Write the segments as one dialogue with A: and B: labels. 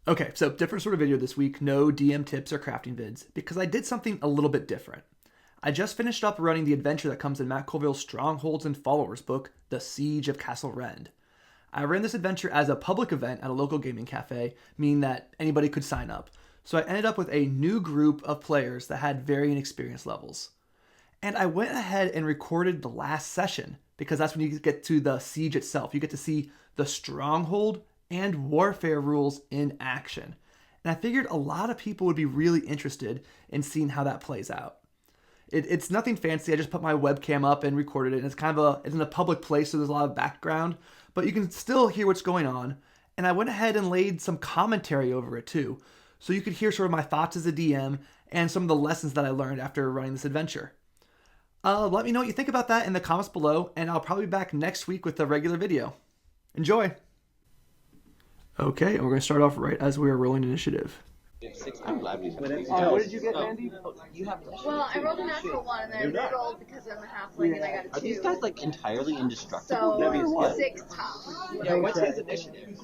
A: Okay, so different sort of video this week. No DM tips or crafting vids, because I did something a little bit different. I just finished up running the adventure that comes in Matt Colville's Strongholds and Followers book, The Siege of Castle Rend. I ran this adventure as a public event at a local gaming cafe, meaning that anybody could sign up. So I ended up with a new group of players that had varying experience levels. And I went ahead and recorded the last session, because that's when you get to the siege itself. You get to see the stronghold and warfare rules in action. And I figured a lot of people would be really interested in seeing how that plays out. It's nothing fancy. I just put my webcam up and recorded it. And it's in a public place, so there's a lot of background, but you can still hear what's going on. And I went ahead and laid some commentary over it too, so you could hear sort of my thoughts as a DM and some of the lessons that I learned after running this adventure. Let me know what you think about that in the comments below, and I'll probably be back next week with a regular video. Enjoy! Okay, and we're going to start off right as we are rolling initiative.
B: What did you get, Mandy?
C: Well, I rolled a natural 1, and then I re-rolled because I'm a halfling and I got a 2.
B: Are these guys like entirely indestructible?
C: So, 6 top.
B: Yeah, what's his initiative?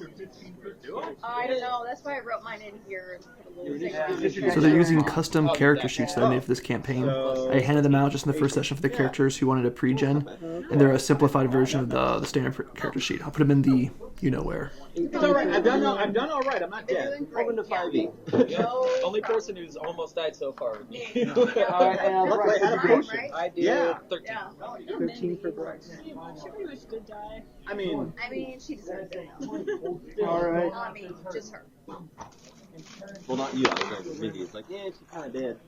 C: I don't know, that's why I wrote mine in here. And put a little thing.
A: So they're using custom character sheets that I made for this campaign. I handed them out just in the first session for the characters who wanted a pre-gen, and they're a simplified version of the standard character sheet. I'll put them in the you-know-where.
D: It's all right. I've done all right. I'm not dead.
B: Open to 5e.
E: Only person who's almost died so far with me.
D: Luckily, I had a potion.
E: I did 13.
C: Yeah.
D: 13 for Bryce.
F: She pretty much did die.
D: I mean,
C: she deserves it.
D: all right.
C: Not me, just her.
B: Well, not you. I was Mindy. It's like, yeah, she kind of did.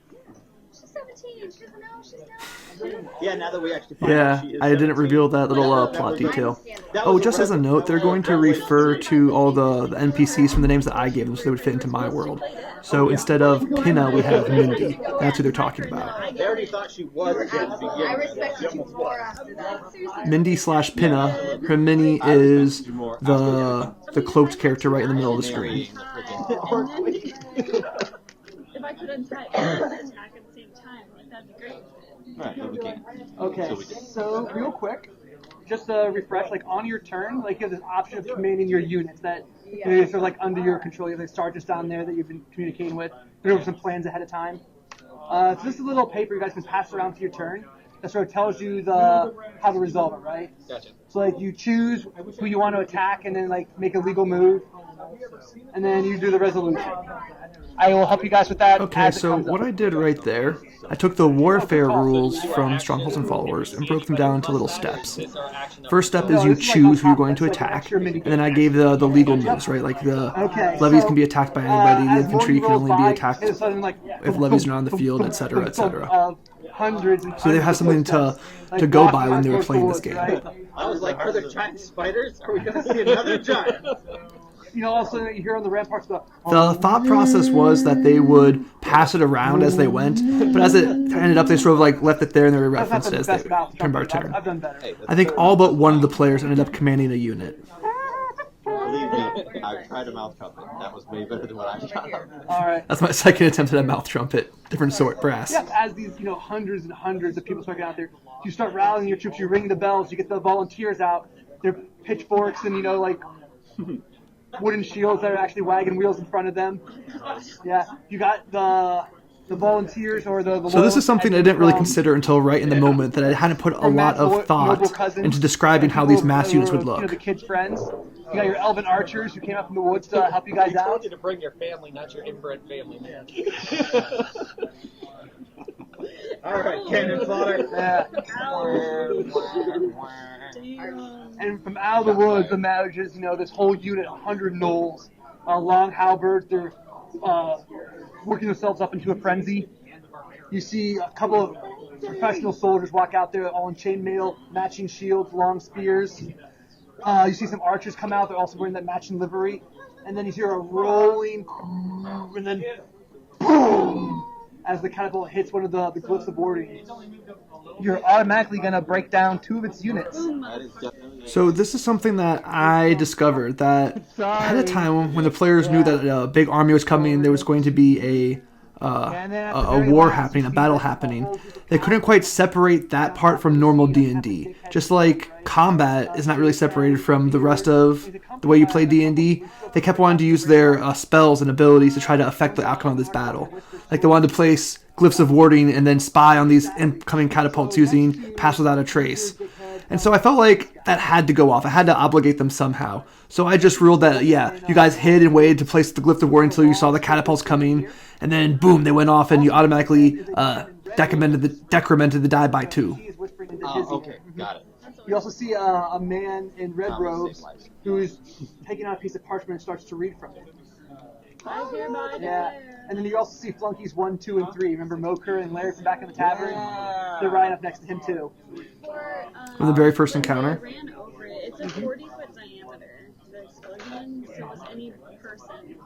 C: She's 17. She doesn't know. She's not.
D: Yeah, now that we actually find
A: Yeah,
D: out she is
A: I didn't
D: 17.
A: reveal that little plot detail. Oh, just as a note, they're going to refer to all the NPCs from the names that I gave them so they would fit into my world. So instead of Pinna, we have Mindy. That's who they're talking about.
D: They already thought she was dead to begin
C: I
D: with.
C: respect you more after that.
A: Mindy/Pinna. Her mini is the cloaked character right in the middle of the screen.
F: If I could attack and attack at the same time, like, that'd be great.
B: Alright, we can.
G: Okay, so real quick, just to refresh, like on your turn, like you have this option of commanding your units that are sort of like under your control. You have like sergeants down there that you've been communicating with. There over some plans ahead of time. So this is a little paper you guys can pass around to your turn that sort of tells you how to resolve it, right?
E: Gotcha.
G: So like you choose who you want to attack and then like make a legal move, and then you do the resolution. I will help you guys with that.
A: Okay, so what I did right there, I took the warfare rules from Strongholds and Followers and broke them down into little steps. First step is you choose who you're going to attack, and then I gave the legal moves, right? Like the levies can be attacked by anybody, the infantry can only be attacked if levies are on the field, etc., etc. So they have something to go by when they were playing this game.
D: I was like, are there giant spiders? Are we going to see another giant?
G: You know, also you hear on the ramparts
A: the thought process was that they would pass it around as they went, but as it ended up, they sort of like left it there and they were referenced as they turn by turn.
G: I've done better.
A: I think all but one of the players ended up commanding a unit.
B: Believe me, I tried a mouth trumpet. That was way better than what I shot.
G: All right.
A: That's my second attempt at a mouth trumpet, different sort, brass.
G: Yeah, as these hundreds and hundreds of people start getting out there, you start rallying your troops. You ring the bells. You get the volunteers out. Their pitchforks and like wooden shields that are actually wagon wheels in front of them. Yeah, you got the volunteers or the
A: So this is something I didn't really consider until right in the moment, that I hadn't put a lot of thought into describing how these mass units would look.
G: The kids' friends. You got your elven archers who came up from the woods to help you guys
E: I told
G: out.
E: you to bring your family, not your inbred family, man.
D: All right, cannon fodder.
G: And from out of the woods, the mages, this whole unit, 100 gnolls, long halberds, they're working themselves up into a frenzy. You see a couple of professional soldiers walk out there, all in chainmail, matching shields, long spears. You see some archers come out, they're also wearing that matching livery. And then you hear a rolling, and then boom! As the catapult hits one of the glyphs of warding. You're automatically going to break down 2 of its units.
A: So this is something that I discovered, that ahead of time when the players knew that a big army was coming, there was going to be
G: And then at the
A: a
G: very
A: war
G: last,
A: happening, a
G: you see
A: battle
G: that the
A: happening.
G: whole group of
A: They couldn't quite separate that part from normal D&D. Just like combat is not really separated from the rest of the way you play D&D, they kept wanting to use their spells and abilities to try to affect the outcome of this battle. Like they wanted to place glyphs of warding and then spy on these incoming catapults using Pass Without a Trace. And so I felt like that had to go off. I had to obligate them somehow. So I just ruled that, yeah, you guys hid and waited to place the glyph of warding until you saw the catapults coming, and then boom, they went off and you automatically decremented the die by 2.
B: Oh, okay, got it.
G: You also see a man in red robes who is taking out a piece of parchment and starts to read from it.
F: I hereby
G: Yeah,
F: declare.
G: and then you also see flunkies 1, 2, and 3. Remember Moker and Laird from back in the tavern? They're right up next to him too.
A: From the very first
F: when
A: encounter?
F: I ran over it. It's a 40-foot diameter, the explosion, so was any person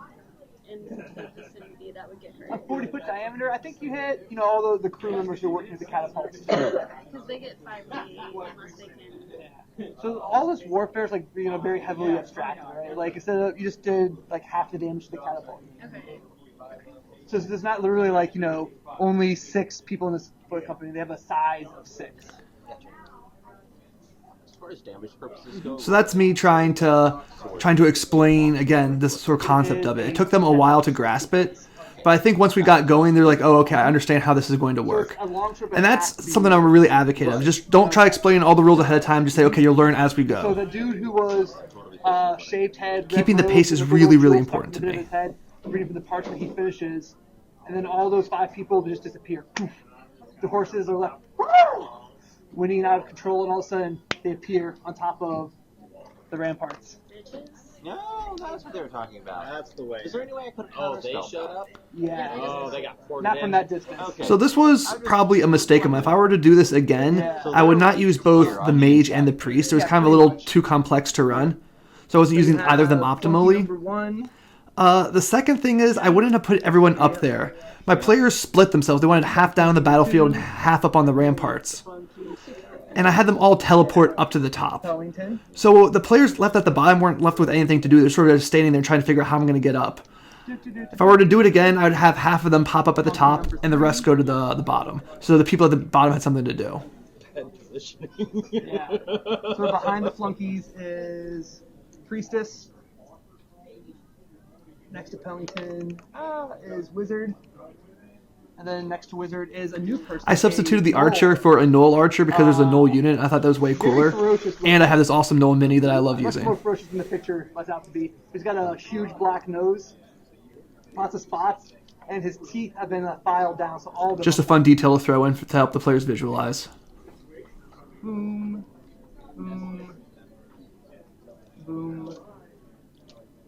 F: in the vicinity that would get
G: A
F: hurt.
G: 40-foot diameter. I think you hit, all the crew members who are working with the catapults.
F: Because they get 5D unless they can.
G: So all this warfare is very heavily abstracted, right? Like instead of you just did like half the damage to the catapult.
F: Okay.
G: So there's not literally only 6 people in this foot company. They have a size of 6.
B: As far as damage purposes go,
A: So that's me trying to explain again this sort of concept of it. It took them a while to grasp it, but I think once we got going, they're like, "Oh, okay, I understand how this is going to work." And that's something I'm really advocate of. Just don't try explaining all the rules ahead of time. Just say, "Okay, you'll learn as we
G: So
A: go."
G: the dude who was shaved head,
A: Keeping
G: red
A: the pace
G: robes,
A: is
G: with a
A: really,
G: little
A: really
G: jewel stuck
A: important
G: in
A: to
G: the bit
A: me.
G: of his head, reading from the parchment, he finishes, and then all those 5 people just disappear. Poof. The horses are left winning out of control, and all of a sudden they appear on top of the ramparts.
F: Bitches.
B: no, that's what they were talking about.
E: That's the way.
B: Is there any way I could have
E: Oh, they
B: counterspelled
E: showed
B: that?
E: up?
G: Yeah.
E: Oh, they got ported
G: Not
E: in.
G: from that distance.
B: Okay.
A: So this was probably a mistake of mine. If I were to do this again, I would not use both the mage and the priest. It was kind of a little too complex to run. So I wasn't using either of them optimally.
G: Number 1.
A: The second thing is I wouldn't have put everyone up there. My players split themselves. They wanted half down on the battlefield and half up on the ramparts. And I had them all teleport up to the top.
G: Pellington.
A: So the players left at the bottom weren't left with anything to do. They're sort of just standing there trying to figure out how I'm going to get up. If I were to do it again, I would have half of them pop up at the top and the rest go to the bottom. So the people at the bottom had something to do.
E: Head positioning.
G: Yeah. So behind the flunkies is Priestess. Next to Pellington is Wizard. And then next to Wizard is a new person.
A: I substituted the archer for a Knoll archer because there's a Knoll unit. I thought that was way cooler. And I have this awesome Knoll mini that I love
G: Much more
A: using.
G: ferocious than the picture lets out to be. He's got a huge black nose, lots of spots, and his teeth have been filed down. So all the
A: Just a fun detail to throw in to help the players visualize.
G: boom, boom, boom.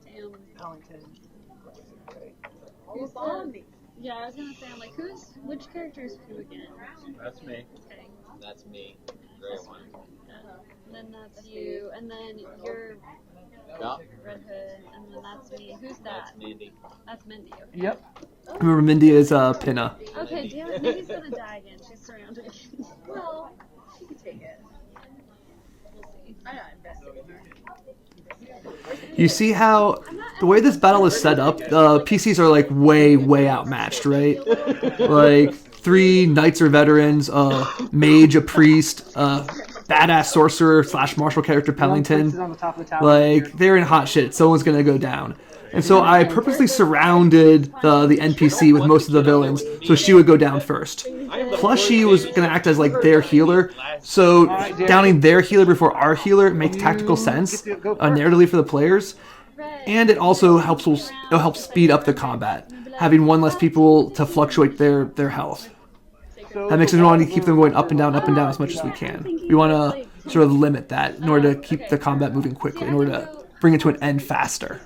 F: Damn.
G: Pellington.
F: Who's the... Yeah, I was gonna say, I'm like, which character is who again?
E: That's me.
F: Okay.
B: That's me. Gray one.
F: And then that's you, and then you're
B: Yeah,
F: Red Hood, and then that's me. Who's that?
B: that's Mandy.
F: That's Mindy. Okay.
G: Yep.
A: Remember, Mindy is Pinna.
F: Okay, damn it, Mindy's gonna die again. She's surrounded.
C: Well, you can take it.
F: We'll see.
C: I'm not invested in her.
A: You see how the way this battle is set up, the PCs are like way outmatched, right? Like 3 knights or veterans, a mage, a priest, a badass sorcerer / martial character
G: Prince is
A: Pellington.
G: on the top of the tower.
A: Like they're in hot shit. Someone's gonna go down. And so I purposely surrounded the NPC with most of the villains, so she would go down first. Plus, she was going to act as like their healer, so downing their healer before our healer makes tactical sense narratively for the players, and it also helps speed up the combat, having one less people to fluctuate their health. That makes us want to keep them going up and down as much as we can. We want to sort of limit that in order to keep the combat moving quickly, in order to bring it to an end faster.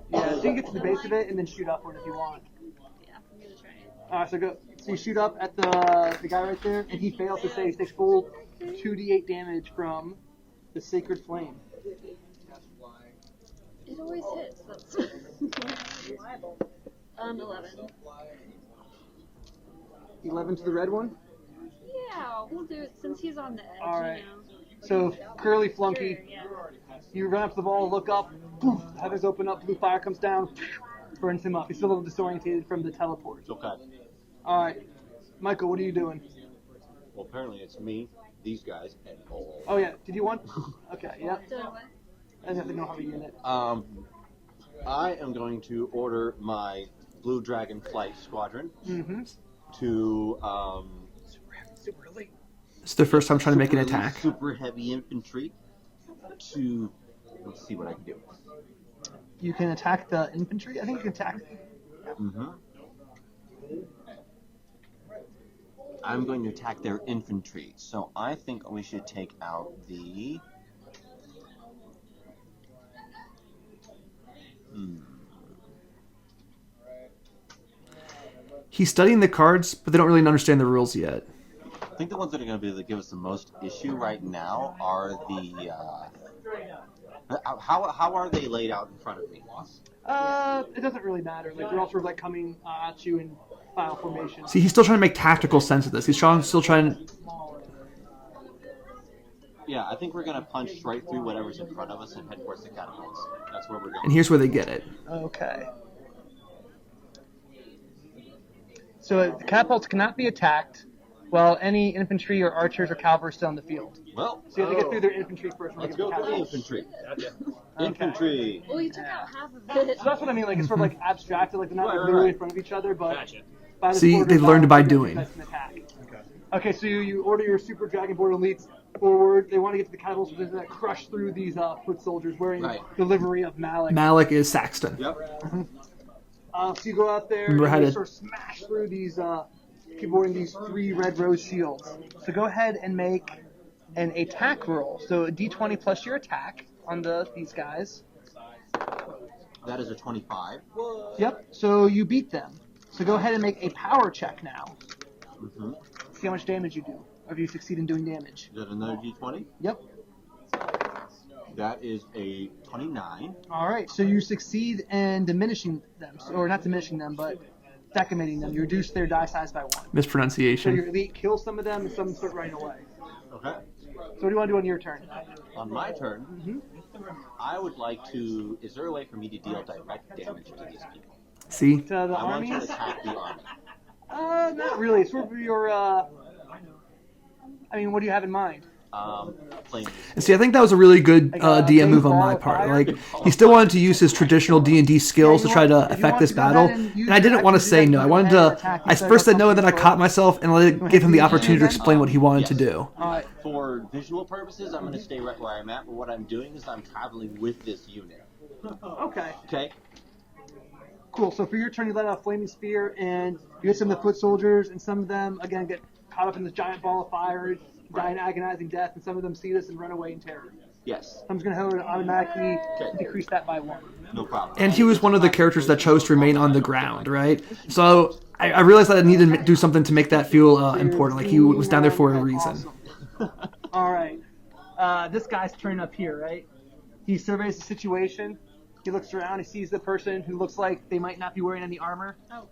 G: Yeah, so you get to the base of it and then shoot upward if you want.
F: Yeah, I'm gonna try it.
G: Alright, so go. So you shoot up at the guy right there, and he fails to save. He takes full 2d8 damage from the Sacred Flame.
F: It always hits. That's 11.
G: 11 to the red one.
F: Yeah, we'll do it since he's on the edge.
G: Alright.
F: You know.
G: So curly flunky.
F: Sure, yeah.
G: You run up to the wall, look up. Poof, heavens open up. Blue fire comes down. burns him up. He's still a little disorientated from the teleport.
B: Okay.
G: All right, Michael, what are you doing?
B: Well, apparently it's me, these guys, and all.
G: Oh yeah, did you want? Okay, yeah. I have to know how to unit.
B: I am going to order my Blue Dragon Flight Squadron to
D: Super elite.
A: It's their first time trying to make an attack.
B: super heavy infantry to let's see what I can do.
G: You can attack the infantry. I think you can attack.
B: I'm going to attack their infantry, so I think we should take out the.
A: He's studying the cards, but they don't really understand the rules yet.
B: I think the ones that are going to be able to give us the most issue right now are the. How are they laid out in front of me?
G: It doesn't really matter. Like they're all sort of like coming at you in file formation.
A: See, he's still trying to make tactical sense of this. He's still trying.
B: Yeah, I think we're going to punch right through whatever's in front of us and head towards the catapults. That's where we're going.
A: And here's where they get it.
G: Okay. So the catapults cannot be attacked while any infantry or archers or cavalry are still in the field.
B: Well,
G: So you have to get through their infantry first.
B: let's go for the infantry.
E: Gotcha.
B: Infantry.
C: Well, you took out half of it.
G: So that's what I mean. Like it's sort of like abstracted. Like they're not like, literally in front of each other, but
E: Gotcha.
G: by the
A: See,
G: order
A: they
G: of
A: learned by
G: battle,
A: doing.
G: you guys can attack. Okay, so you order your super dragonborn elites forward. They want to get to the catapults, so they're going to crush through these foot soldiers wearing the livery of Malik.
A: Malik is Saxton.
B: Yep.
G: So you go out there
A: Remember how
G: and you
A: to-
G: sort of smash through these people wearing these 3 red rose shields. So go ahead and make an attack roll. So a d20 plus your attack on these guys.
B: That is a 25.
G: Yep. So you beat them. So go ahead and make a power check now. See how much damage you do, or if you succeed in doing damage.
B: Is that another d20?
G: Yep.
B: That is a 29.
G: All right. So you succeed in diminishing them, or not diminishing them, but decimating them. You reduce their die size by 1. So
A: Mispronunciation.
G: your elite kills some of them, and some start running away.
B: Okay.
G: So what do you want to do on your turn?
B: On my turn, I would like to. Is there a way for me to deal direct damage to these people?
A: See?
G: To the
B: I want
G: armies?
B: to attack the army.
G: Not really. Sort of your, I mean, what do you have in mind?
B: Playing.
A: See, I think that was a really good
G: Like,
A: DM move
G: big
A: on
G: ball
A: my
G: of
A: part.
G: fire?
A: Like, he still wanted to use his traditional D&D skills to try to affect this battle, and I didn't want to say no. I wanted to. I first said no, and then I caught myself and gave him the opportunity to explain what he wanted to do.
B: For visual purposes, I'm going to stay right where I'm at, but what I'm doing is I'm traveling with this unit.
G: Okay.
B: Okay?
G: Cool. So for your turn, you let out a flaming spear, and you hit some of the foot soldiers, and some of them, again, get caught up in this giant ball of fire, die an agonizing death, and some of them see this and run away in terror.
B: Yes.
G: I'm just going to go and automatically decrease that by 1.
B: No problem.
A: And he was one of the characters that chose to remain on the ground, right? So I realized that I needed to do something to make that feel important. Like he was down there for a reason.
G: Awesome. All right. This guy's turn up here, right? He surveys the situation. He looks around. He sees the person who looks like they might not be wearing any armor.
F: Oh.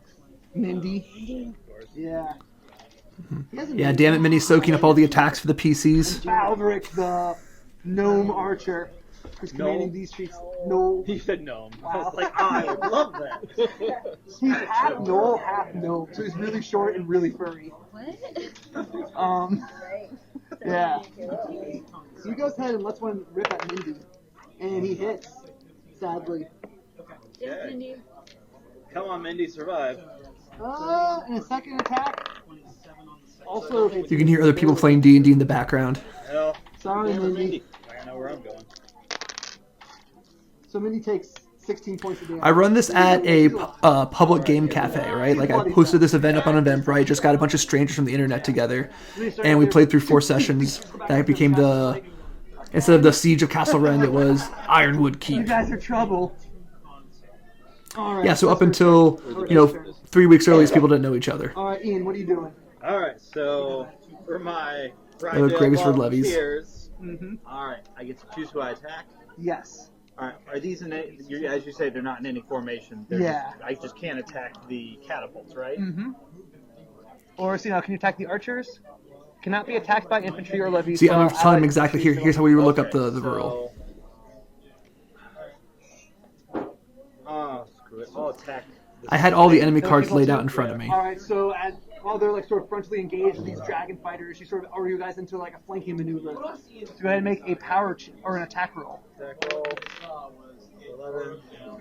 G: Mindy. Yeah.
A: Yeah, damn it, Minnie's soaking up all the attacks for the PCs.
G: Feldric, the gnome archer, who's commanding these streets. No.
D: He said gnome. I
G: Wow.
D: was like, I love that.
G: He's half gnoll, half gnome, so he's really short and really furry.
C: What?
G: Yeah. So he goes ahead and lets one rip at Mindy, and he hits, sadly.
F: Yes, Mindy.
D: Come on, Mindy, survive.
G: And a second attack. Also,
A: You can hear other people playing D&D in the background.
D: Hell,
G: sorry, Mindy.
D: I know where I'm going.
G: So Mindy takes 16 points of damage.
A: I run this at a public game cafe, right? Like I posted this event up on Eventbrite, just got a bunch of strangers from the internet together, and we played through 4 sessions. That became instead of the Siege of Castle Rend, it was Ironwood
G: You
A: Keep.
G: guys are trouble. All right.
A: Yeah, so up until 3 weeks early, these people didn't know each other.
G: All right, Ian, what are you doing?
D: All right, so for my
A: Gravesford levies.
D: volunteers,
G: Mm-hmm.
D: all right, I get to choose who I attack.
G: Yes.
D: All right, are these as you say, they're not in any formation. They're
G: Yeah.
D: I just can't attack the catapults, right?
G: Mm-hmm. Or, so, can you attack the archers? Cannot be attacked by infantry or levies.
A: See, I'm
G: while
A: telling him
G: allied
A: exactly
G: infantry
A: here's how we would look up
D: Okay,
A: the rule.
D: Oh, screw
E: I'll attack.
A: I had all the enemy cards laid out in front of me.
G: All right, so while they're like sort of frontally engaged with these dragon fighters, you sort of order you guys into like a flanking maneuver. So go ahead and make a power or an attack roll.
E: Attack roll. 11,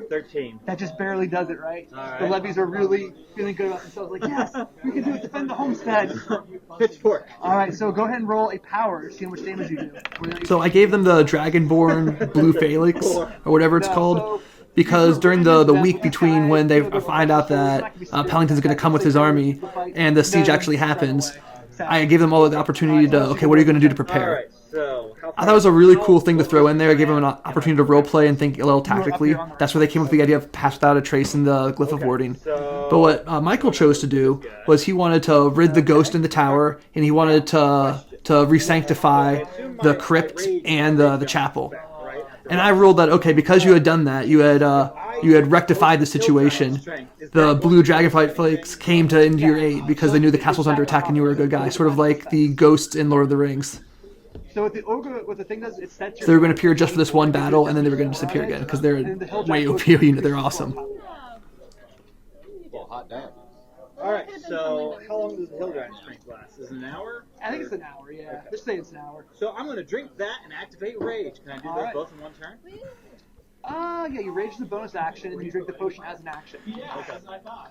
E: 13.
G: That just barely does it, right?
E: All
G: The
E: right.
G: levies are really feeling good about themselves. Like, yes, we can do it. Defend the homestead.
E: Pitchfork.
G: All right, so go ahead and roll a power. See how much damage you do.
A: So I gave them the dragonborn blue phalanx, or whatever it's
G: No,
A: called,
G: so
A: because during the week between when they find out that Pellington's going to come with his army and the siege actually happens, I gave them all the opportunity to, okay, what are you going to do to prepare?
E: Alright, so how
A: I thought it was a really cool thing to throw in there. I gave them an opportunity to roleplay and think a little tactically. That's where they came up with the idea of pass without a trace in the glyph of warding. But what Michael chose to do was he wanted to rid the ghost in the tower, and he wanted to re-sanctify the crypt and the chapel. And I ruled that, okay, because you had done that, you had rectified the situation. The blue dragonflight flakes came into your aid because they knew the castle was under attack and you were a good guy, sort of like the ghosts in Lord of the Rings.
G: So what the ogre, what the thing does, it sets
A: So they were going to appear just for this one battle, and then they were going to disappear again because they're way OP unit. They're awesome.
B: Well, hot damn.
E: Alright, so how long does the hill giant strength last? Is it an hour?
G: I think it's an hour, yeah. Just say it's an hour.
E: So I'm going to drink that and activate rage. Can I do those
G: Alright.
E: both in one turn?
G: Yeah, you rage the bonus action, and you drink the potion as an action.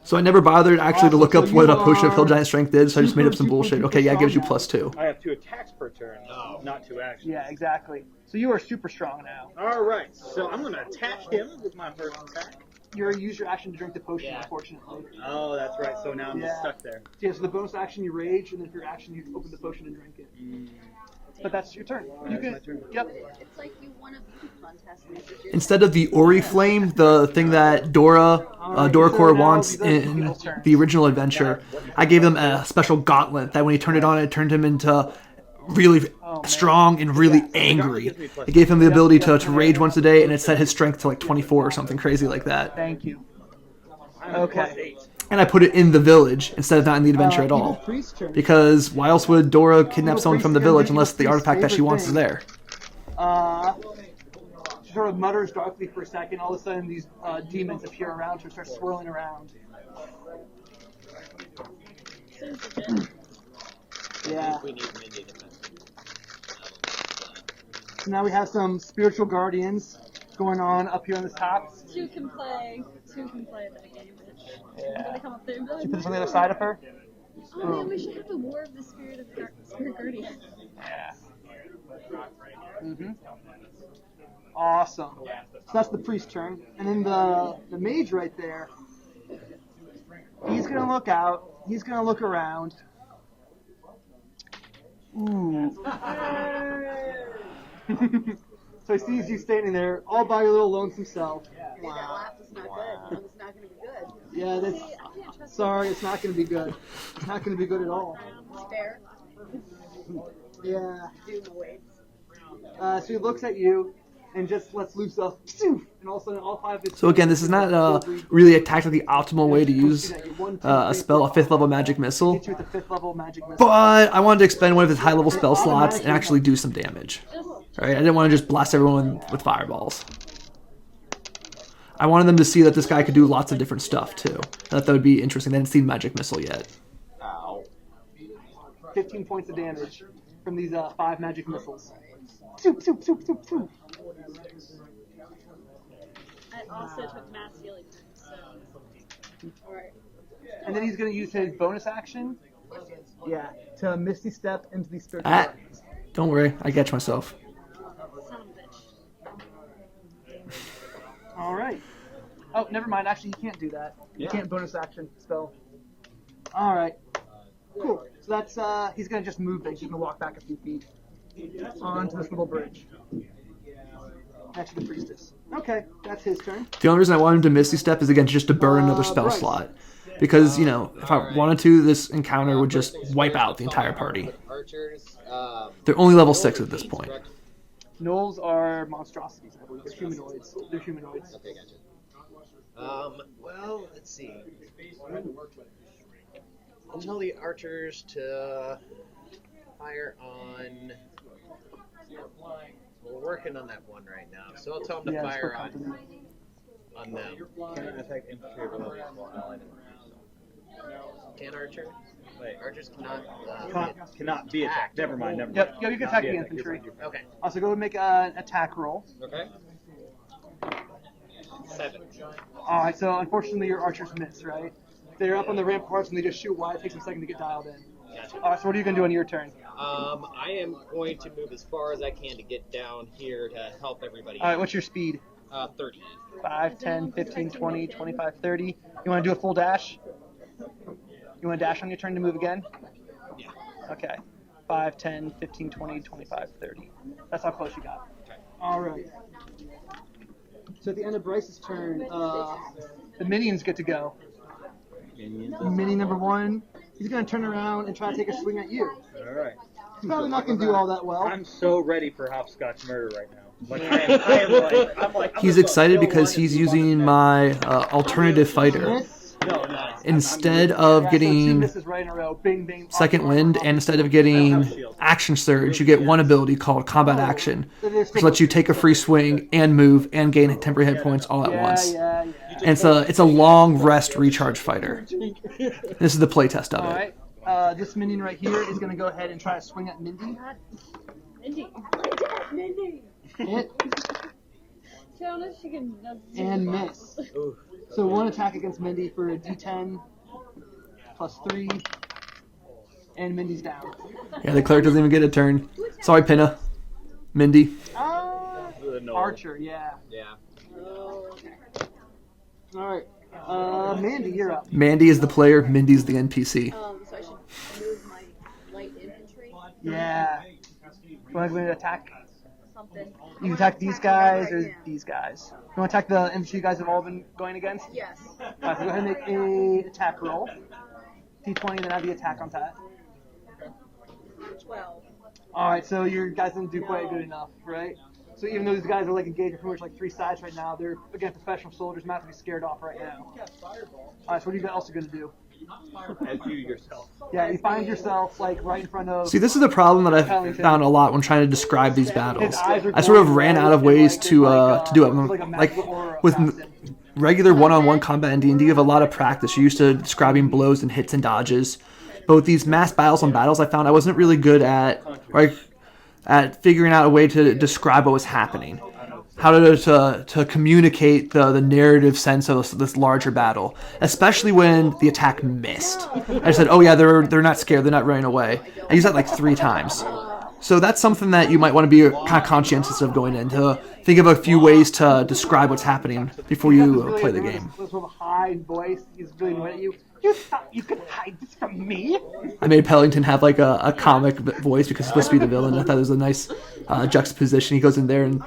A: So I never bothered actually to look up what a potion of hill giant strength did, so I just made up some bullshit. Okay, yeah, it gives you +2.
E: I have 2 attacks per turn, not 2 actions.
G: Yeah, exactly. So you are super strong now.
E: Alright, so I'm going to attack him with my first attack.
G: You already used your action to drink the potion, unfortunately.
E: Oh, that's right, so now I'm just stuck there.
G: Yeah, so the bonus action you rage, and then for your action you open the potion and drink it. But that's your turn. You can.
E: my turn.
G: Yep.
C: It's like you won a beauty contest.
A: Instead of the Ori Flame, the thing that Doracor wants in the original adventure, I gave them a special gauntlet that when he turned it on, it turned him into really strong and really angry. It gave him the ability to rage once a day, and it set his strength to like 24 or something crazy like that.
G: Thank you. Okay.
A: And I put it in the village instead of not in the adventure at all. Because why else would Dora kidnap someone from the village unless the artifact that she wants is there?
G: She sort of mutters darkly for a second. All of a sudden, these demons appear around her, start swirling around. Yeah. So now we have some spiritual guardians going on up here on the top.
F: Two can play that game. I'm gonna come up there and be like,
G: She puts on the other side of her.
F: oh man, we should have the War of the Spirit Guardian.
G: Yeah. Awesome. So that's the priest turn, and then the mage right there. He's gonna look out. He's gonna look around. Ooh. So he sees you standing there, all by your little lonesome self.
C: That laugh is not good. It's not going to be good.
G: Yeah, that's. Sorry, it's not gonna be good. It's not gonna be good at all.
C: It's fair.
G: Yeah.
C: Doom awaits.
G: So he looks at you and just lets loose a phew, and all of a sudden all 5 of his.
A: So again, this is not really a tactically optimal way to use a spell, a 5th level magic missile.
G: Hit you with a 5th level magic missile.
A: But I wanted to expend one of his high level spell slots and actually do some damage. Alright, I didn't want to just blast everyone with fireballs. I wanted them to see that this guy could do lots of different stuff too. I thought that would be interesting. They hadn't seen magic missile yet.
B: Ow.
G: 15 points of damage from these 5 magic missiles. Phew, phew, phew, phew, phew.
F: I also took mass healing, so.
C: Alright.
G: And then he's going to use his bonus action. Yeah, to Misty Step into the spiritual.
A: Ah, don't worry, I catch myself.
F: Son of a bitch.
G: All right. Oh, never mind. Actually, you can't do that. You can't bonus action spell. All right. Cool. So that's he's gonna just move. He's gonna walk back a few feet onto this little bridge next to the priestess. Okay, that's his turn.
A: The only reason I wanted him to Misty Step is again just to burn another spell
G: right.
A: slot. Because, you know, if I wanted to, this encounter would just wipe out the entire party.
B: Archers.
A: They're only level 6 at this point.
G: Gnolls are monstrosities, I believe. They're humanoids. They're humanoids.
B: Okay, gotcha. Well, let's see. I'll tell the archers to fire on. We're working on that one right now, so I'll tell them to
G: Yeah, it's
B: fire
G: for
B: on
G: company.
E: on them.
D: Cannot attack infantry or levies while allied in
E: Can archer? Wait, archers cannot.
D: Cannot be attacked. Never mind.
G: Yep, you can attack the infantry.
E: Okay.
G: Also, go and make an attack roll.
E: Okay. 7.
G: Alright, so unfortunately your archers miss, right? They're up on the ramparts and they just shoot wide. It takes them a second to get dialed in.
E: Gotcha.
G: Alright, so what are you going to do on your turn?
E: I am going to move as far as I can to get down here to help everybody.
G: Alright, what's your speed?
E: 30.
G: 5, 10, 15, 20, 25, 30. You want to do a full dash? You want to dash on your turn to move again?
E: Yeah.
G: Okay. 5, 10, 15, 20, 25, 30. That's how close you got.
E: Okay.
G: Alright. So at the end of Bryce's turn, the minions get to go. Minion number 1, he's going to turn around and try to take a swing at you.
D: All right.
G: He's probably not going to do all that well.
D: I'm so ready for hopscotch murder right now. Like
A: He's excited because he's using my alternative fighter.
G: Miss.
A: Instead of
G: Yeah, so 2
A: getting
G: misses right in a row. Bing, bing.
A: Second Wind, and instead of getting Action Surge, you get one ability called Combat Action, which lets you take a free swing and move and gain temporary hit points all at once.
G: Yeah.
A: And it's a long rest recharge fighter. This is the playtest of
G: All
A: it.
G: right. This minion right here is going to go ahead and try to swing at Mindy.
F: Mindy.
G: Hit
F: Tell us she can.
G: and miss. So 1 attack against Mindy for a D10 plus 3, and Mindy's down.
A: Yeah, the cleric doesn't even get a turn. Sorry, Pinna. Mindy.
G: Archer, yeah.
E: Yeah.
G: All right. Mandy, you're up.
A: Mandy is the player, Mindy's the NPC.
C: So I should move my light infantry.
G: Yeah. You want to go and attack?
C: Something.
G: You can attack these guys or
C: Right now.
G: these guys. You want to attack the infantry guys have all been going against?
C: Yes.
G: Alright, so go ahead and make a attack roll. D20, then add the attack on top.
C: 12.
G: Alright, so your guys didn't do quite good enough, right? So even though these guys are like engaged in pretty much like 3 sides right now, they're against professional soldiers, might have to be scared off right now. Alright, so what are you else going to do?
D: as you yourself.
G: Yeah, you find yourself like right in front of.
A: See, this is the problem that I've
G: Pellington.
A: found a lot when trying to describe these battles.
G: His eyes are
A: I sort of
G: glowing
A: ran
G: red
A: out of
G: and,
A: ways
G: like,
A: to do it.
G: like a
A: Like
G: magical aura
A: with
G: past him.
A: regular one-on-one combat in D&D, you have a lot of practice. You're used to describing blows and hits and dodges. But with these mass battles on battles, I found I wasn't really good at figuring out a way to describe what was happening. How to communicate the narrative sense of this larger battle, especially when the attack missed. I said, "Oh yeah, they're not scared, they're not running away." I used that like 3 times. So that's something that you might want to be kind of conscientious of going in, to think of a few ways to describe what's happening before you play the game.
G: With sort of a high voice, he's really annoyed at you. You thought you could hide this from me?
A: I made Pellington have like a comic voice because he's supposed to be the villain. I thought it was a nice juxtaposition. He goes in there and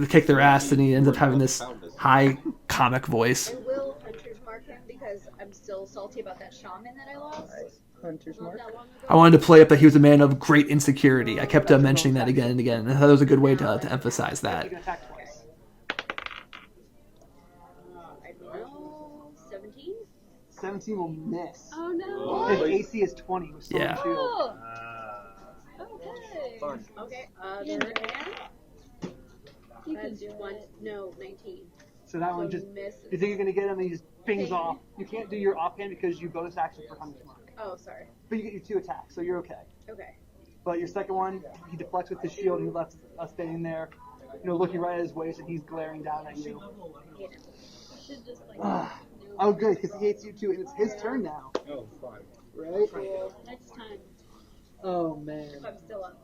A: kick their ass, and he ends up having this high comic voice.
C: I will Hunter's Mark him because I'm still salty about that shaman that I lost.
G: Hunter's Mark.
C: Not long ago.
A: I wanted to play up that he was a man of great insecurity. I kept mentioning that again and again, and I thought it was a good way to emphasize
G: You
A: that.
G: can attack twice.
C: I don't know. 17?
G: 17 will miss.
F: Oh no.
G: His AC is 20 with Sword and
A: Yeah.
G: Shield.
F: Oh,
E: Fun.
C: Okay.
F: Yeah.
C: And
F: you can
C: that's
F: do
C: one.
F: it.
C: No, 19.
G: So that one
C: So
G: just.
C: miss.
G: You think you're gonna get him, and he just pings off. You can't do your offhand because you bonus action for Hunter's Mark.
C: Oh, sorry.
G: But you get your 2 attacks, so you're okay.
C: Okay.
G: But your second one, he deflects with his shield, and he left us standing there, looking right at his waist, and he's glaring down at you.
C: Hate him.
F: Should just like.
G: Oh, good, because he hates you too, and it's his turn now,
D: Oh, fine.
G: right?
F: Next time.
G: Oh man.
C: I'm still up.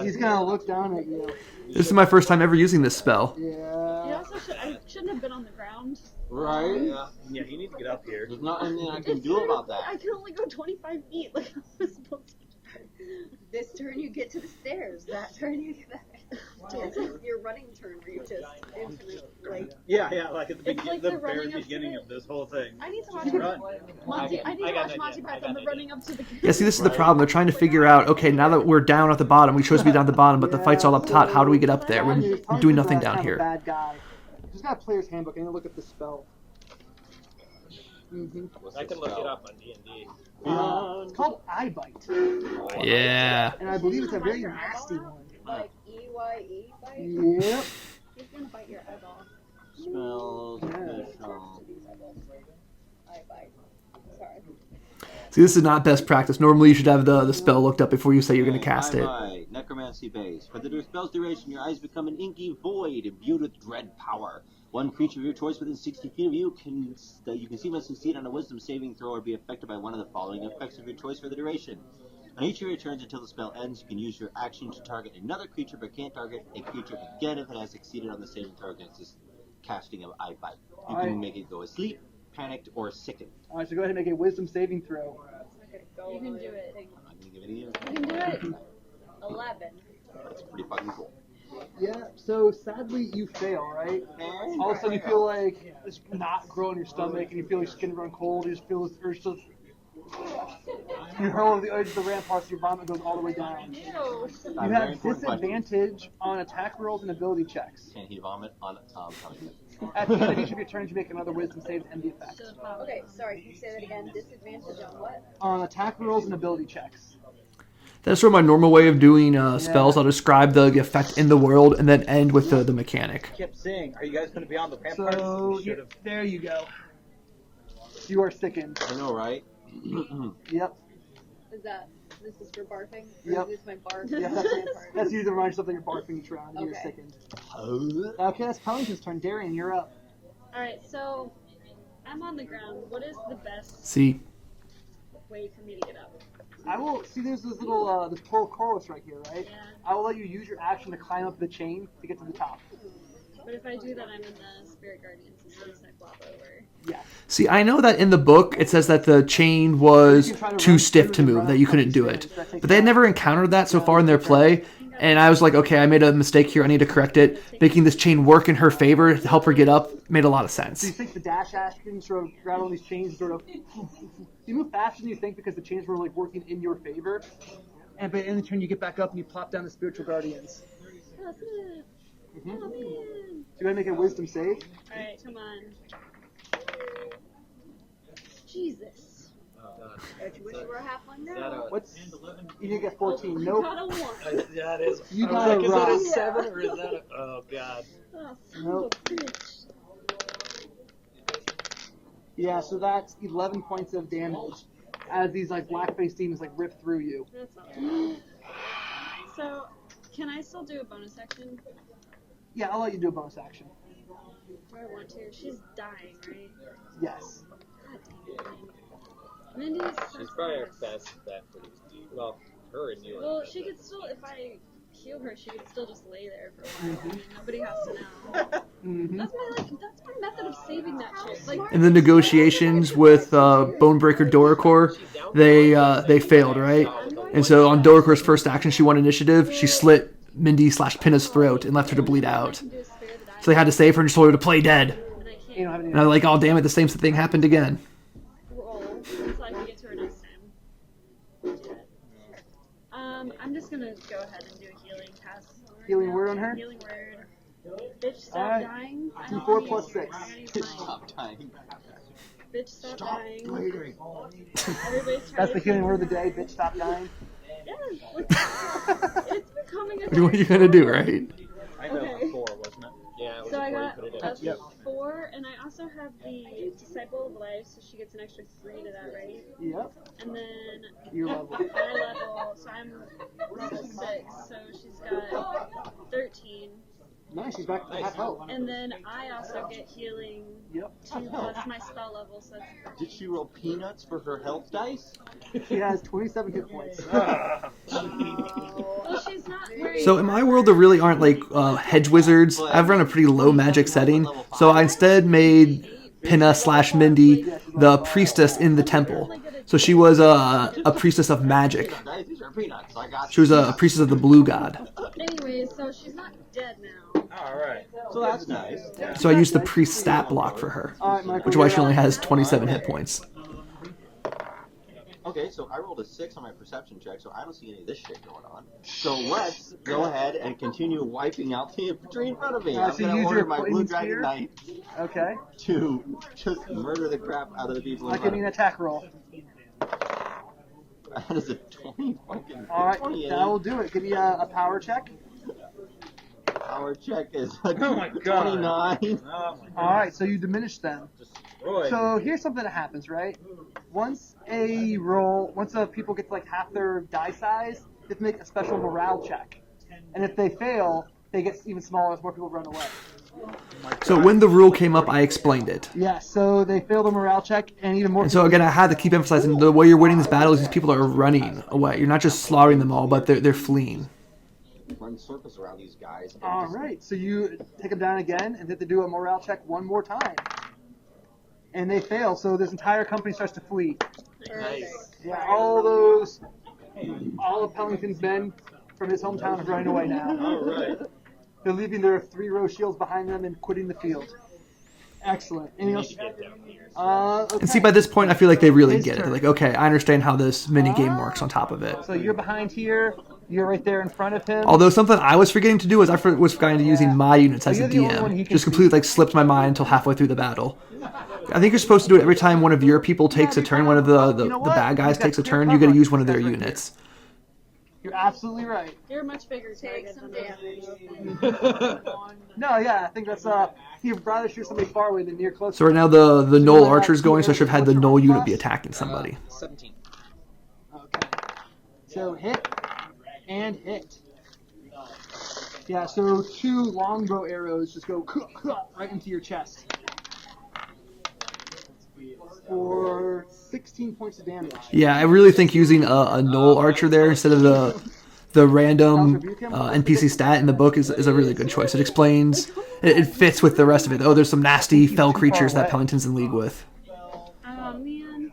G: He's gonna look down at you.
A: This is my first time ever using this spell.
F: You
G: Yeah.
F: also shouldn't have been on the ground.
B: Right?
D: Yeah, you need to get up here.
B: There's not anything I can do about
F: I
B: that.
F: can only go 25 feet. Like I was supposed to.
C: This turn you get to the stairs. That turn you get back. It's your running turn where you just infinite, like.
D: Yeah, like at the,
F: It's like
D: the
F: they're
D: very
F: running up to
D: beginning
F: the-
D: of this whole thing.
F: I need to watch
D: Run.
F: Monty. I need
E: I
F: to
E: got
F: watch
E: an
F: Monty
E: idea. I got
F: Python.
E: an
F: The
E: idea.
F: running up to the.
A: Yeah, see, this is the problem. They're trying to figure out, okay, now that we're down at the bottom, we chose to be down at the bottom, but the fight's all up top. How do we get up there? We're doing nothing down
G: Kind of a
A: here.
G: bad guy. Just got a player's handbook, and you look at the spell.
E: I can look it up on D&D.
G: It's called Eye Bite,
A: Yeah.
G: and I believe it's a very nasty one.
C: Like EYE bite?
G: Yep.
F: He's gonna bite your eyeball.
B: Spells,
G: Yeah.
B: official.
C: Eye bite. Sorry.
A: See, this is not best practice. Normally, you should have the spell looked up before you say you're going to cast it.
B: Bye-bye. Necromancy base. For the spell's duration, your eyes become an inky void imbued with dread power. One creature of your choice within 60 feet of you that you can see must succeed on a wisdom saving throw or be affected by one of the following effects of your choice for the duration. On each of your turns until the spell ends, you can use your action to target another creature, but can't target a creature again if it has succeeded on the saving throw against this casting of eye bite. You can make it go asleep, panicked, or sickened.
G: Alright, so go ahead and make a wisdom saving throw.
F: You can do it.
B: I'm not going to give it to you.
F: You can do it. 11.
B: That's pretty fucking cool.
G: Yeah, so sadly you fail, right? All of a sudden you feel like this knot grow in your stomach and you feel your skin run cold, you just feel this urge to... You hurl over the edge of the ramparts, your vomit goes all the way down.
F: Ew.
G: You have disadvantage on attack rolls and ability checks.
B: Can he vomit on Pellington?
G: At the end of each of your turns, you make another wisdom save to end the effect.
C: Okay, sorry, can you say that again? Disadvantage on what?
G: On attack rolls and ability checks.
A: That's sort of my normal way of doing spells. I'll describe the effect in the world and then end with the mechanic.
D: Kept saying, are you guys going to be on the ramparts?
G: So, yeah, there you go. You are sickened.
B: I know, right?
G: Yep.
C: This is for barfing?
G: Yep.
C: Or is this my barf?
G: Yeah, that's you to remind yourself that you're barfing each round and you're sickened. Okay, that's Pellington's turn. Darian, you're up.
F: Alright, so I'm on the ground. What is the best
A: See,
F: way for me to get up?
G: I will see. There's this little this pearl corals right here, right?
F: Yeah.
G: I will let you use your action to climb up the chain to get to the top.
F: But if I do that, I'm in the Spirit Guardians, so it's like flop over.
G: Yeah.
A: see, I know that in the book it says that the chain was too stiff to move, that you couldn't do it. But they had never encountered that so far in their play, and I was like, okay, I made a mistake here. I need to correct it. Making this chain work in her favor to help her get up made a lot of
G: So you
A: sense.
G: think the dash action sort of grab on these chains, sort of you move faster than you think because the chains were like working in your favor. And but in the turn you get back up and you plop down the spiritual guardians.
F: Oh, good.
G: Mm-hmm.
F: Oh, man.
G: So you gotta make a wisdom save.
F: Alright, come on. Jesus.
C: Don't you wish you were a halfling now?
G: What's you did get 14. Nope.
F: Got a 1.
E: That is.
G: You
E: I
G: got
E: was
G: a
E: like,
G: rock.
E: is that a 7 or is that a? Oh god.
F: Oh, son
G: Nope.
F: of a bitch.
G: Yeah, so that's 11 points of damage as these like black-faced demons like rip through you.
F: That's not bad. So, can I still do a bonus action?
G: Yeah, I'll let you do a bonus action.
F: Do I want to? She's dying, right?
G: Yes.
F: God damn it. Mindy's
E: She's probably our best bet for these dudes. Well, her and you.
F: Well, she could still, if I heal her, she could still just lay there for a while. I mean, nobody has to know.
G: Mm-hmm.
F: That's my method of saving that shit. Like,
A: In the negotiations with Bonebreaker Doricor, they failed, right? And so on Doricor's first action, she won initiative. She slit Mindy/Pinna's throat and left her to bleed out.
F: I can do is spare the dying,
A: So they had to save her and just told her to play dead.
F: and I
G: You
F: can't
G: don't have any.
A: And I was like, oh damn it, the same thing happened again.
F: roll until I can get to her next time. Do it. I'm just gonna go ahead and do a healing cast. right
G: Healing
F: now.
G: word on her?
F: Healing word. Bitch, stop
G: Alright.
F: dying. I
G: D4
F: don't
G: plus
F: need-
G: 6.
F: I need my-
B: Stop dying.
F: Bitch, stop dying.
B: bleeding.
F: Everybody's trying
G: That's
F: to
G: the healing
F: figure
G: word of the day.
F: out-
G: Bitch, stop dying.
F: Yeah, it's becoming a
A: What are you gonna do, right?
D: I know
F: Okay.
D: 4, wasn't it?
E: Yeah. It was
F: So I
E: before you
F: got
E: put it in.
F: a 4, and I also have the Disciple of Life, so she gets an extra 3 to that, right?
G: Yep.
F: And then
G: Your level.
F: my level, so I'm level 6, so she's got 13.
G: Nice. She's back to half health.
F: And then I also get healing
G: Yep.
F: 2 plus my spell level, so that's
B: Did she roll peanuts for her health dice?
G: She has 27 hit points.
F: well, she's not very
A: So in my world, there really aren't like hedge wizards. I've run a pretty low magic setting, so I instead made Pinna/Mindy the priestess in the temple. So she was a priestess of magic.
B: Guys, these are peanuts. I got
A: She was a priestess of the blue god.
F: Anyways, so she's not dead now.
D: Alright.
B: So that's nice.
A: So I used the priest stat block for her,
G: All right, Michael.
A: which is why
G: you're
A: she only
G: up.
A: has 27 hit points.
B: Okay, so I rolled a 6 on my perception check, so I don't see any of this shit going on. So let's go ahead and continue wiping out the infantry in front of me. I'm
G: so
B: going
G: use
B: to order
G: your
B: my
G: flaming
B: Blue
G: spear?
B: Dragon Knight
G: Okay.
B: to just murder the crap out of the people in
G: Give me
B: front
G: an
B: of
G: attack roll.
B: me. That is a 20 fucking
G: All right,
B: 28.
G: that will do it. Give me a power check.
B: Our check is a
D: Oh my God.
B: 29.
D: Oh my
G: All right, so you diminish them.
D: Destroyed.
G: So here's something that happens, right? Once people get to like half their die size, they have to make a special morale check. And if they fail, they get even smaller as more people run away.
A: So when the rule came up, I explained it.
G: Yeah, so they fail the morale check, and even more.
A: And so again, I had to keep emphasizing the way you're winning this battle is these people are running away. You're not just slaughtering them all, but they're fleeing.
B: Run circles around these guys. And
G: All
B: just-
G: right, so you take them down again, and they have to do a morale check one more time. And they fail, so this entire company starts to flee.
E: Nice.
G: Yeah, all of Pellington's men from his hometown are running away now.
D: All right.
G: They're leaving their 3-row shields behind them and quitting the field. Excellent. Anything else? Okay.
A: And see, by this point, I feel like they really
G: His
A: get it. They're
G: turn.
A: like, okay, I understand how this mini game works on top of it.
G: So you're behind here. You're right there in front of him.
A: Although something I was forgetting to do is I was forgetting to using my units as a
G: You're the only one he
A: DM.
G: can
A: Just completely like slipped my mind until halfway through the battle. I think you're supposed to do it every time one of your people takes a turn, one of the
G: You know what?
A: bad guys
G: You've got
A: takes a
G: clear
A: turn, you
G: cover
A: got to
G: on
A: use
G: these
A: one of their
G: guys right here.
A: units.
G: You're absolutely right.
F: You're a much bigger
C: Take
F: target
C: some
F: than
C: damage.
G: No, yeah, I think that's you'd rather shoot somebody far away than near close.
A: So right now the
G: you
A: Knoll
G: might
A: Archer's
G: have
A: going, so I should have had the
G: what's your
A: Knoll
G: rank
A: unit be
G: class?
A: attacking somebody.
E: 17.
G: Okay. So hit and hit. Yeah, so 2 longbow arrows just go right into your chest. For 16 points of damage.
A: Yeah, I really think using a Knoll Archer there instead of the random NPC stat in the book is a really good choice. It explains, it fits with the rest of it. Oh, there's some nasty fell creatures that Pellington's in league with.
F: Oh man.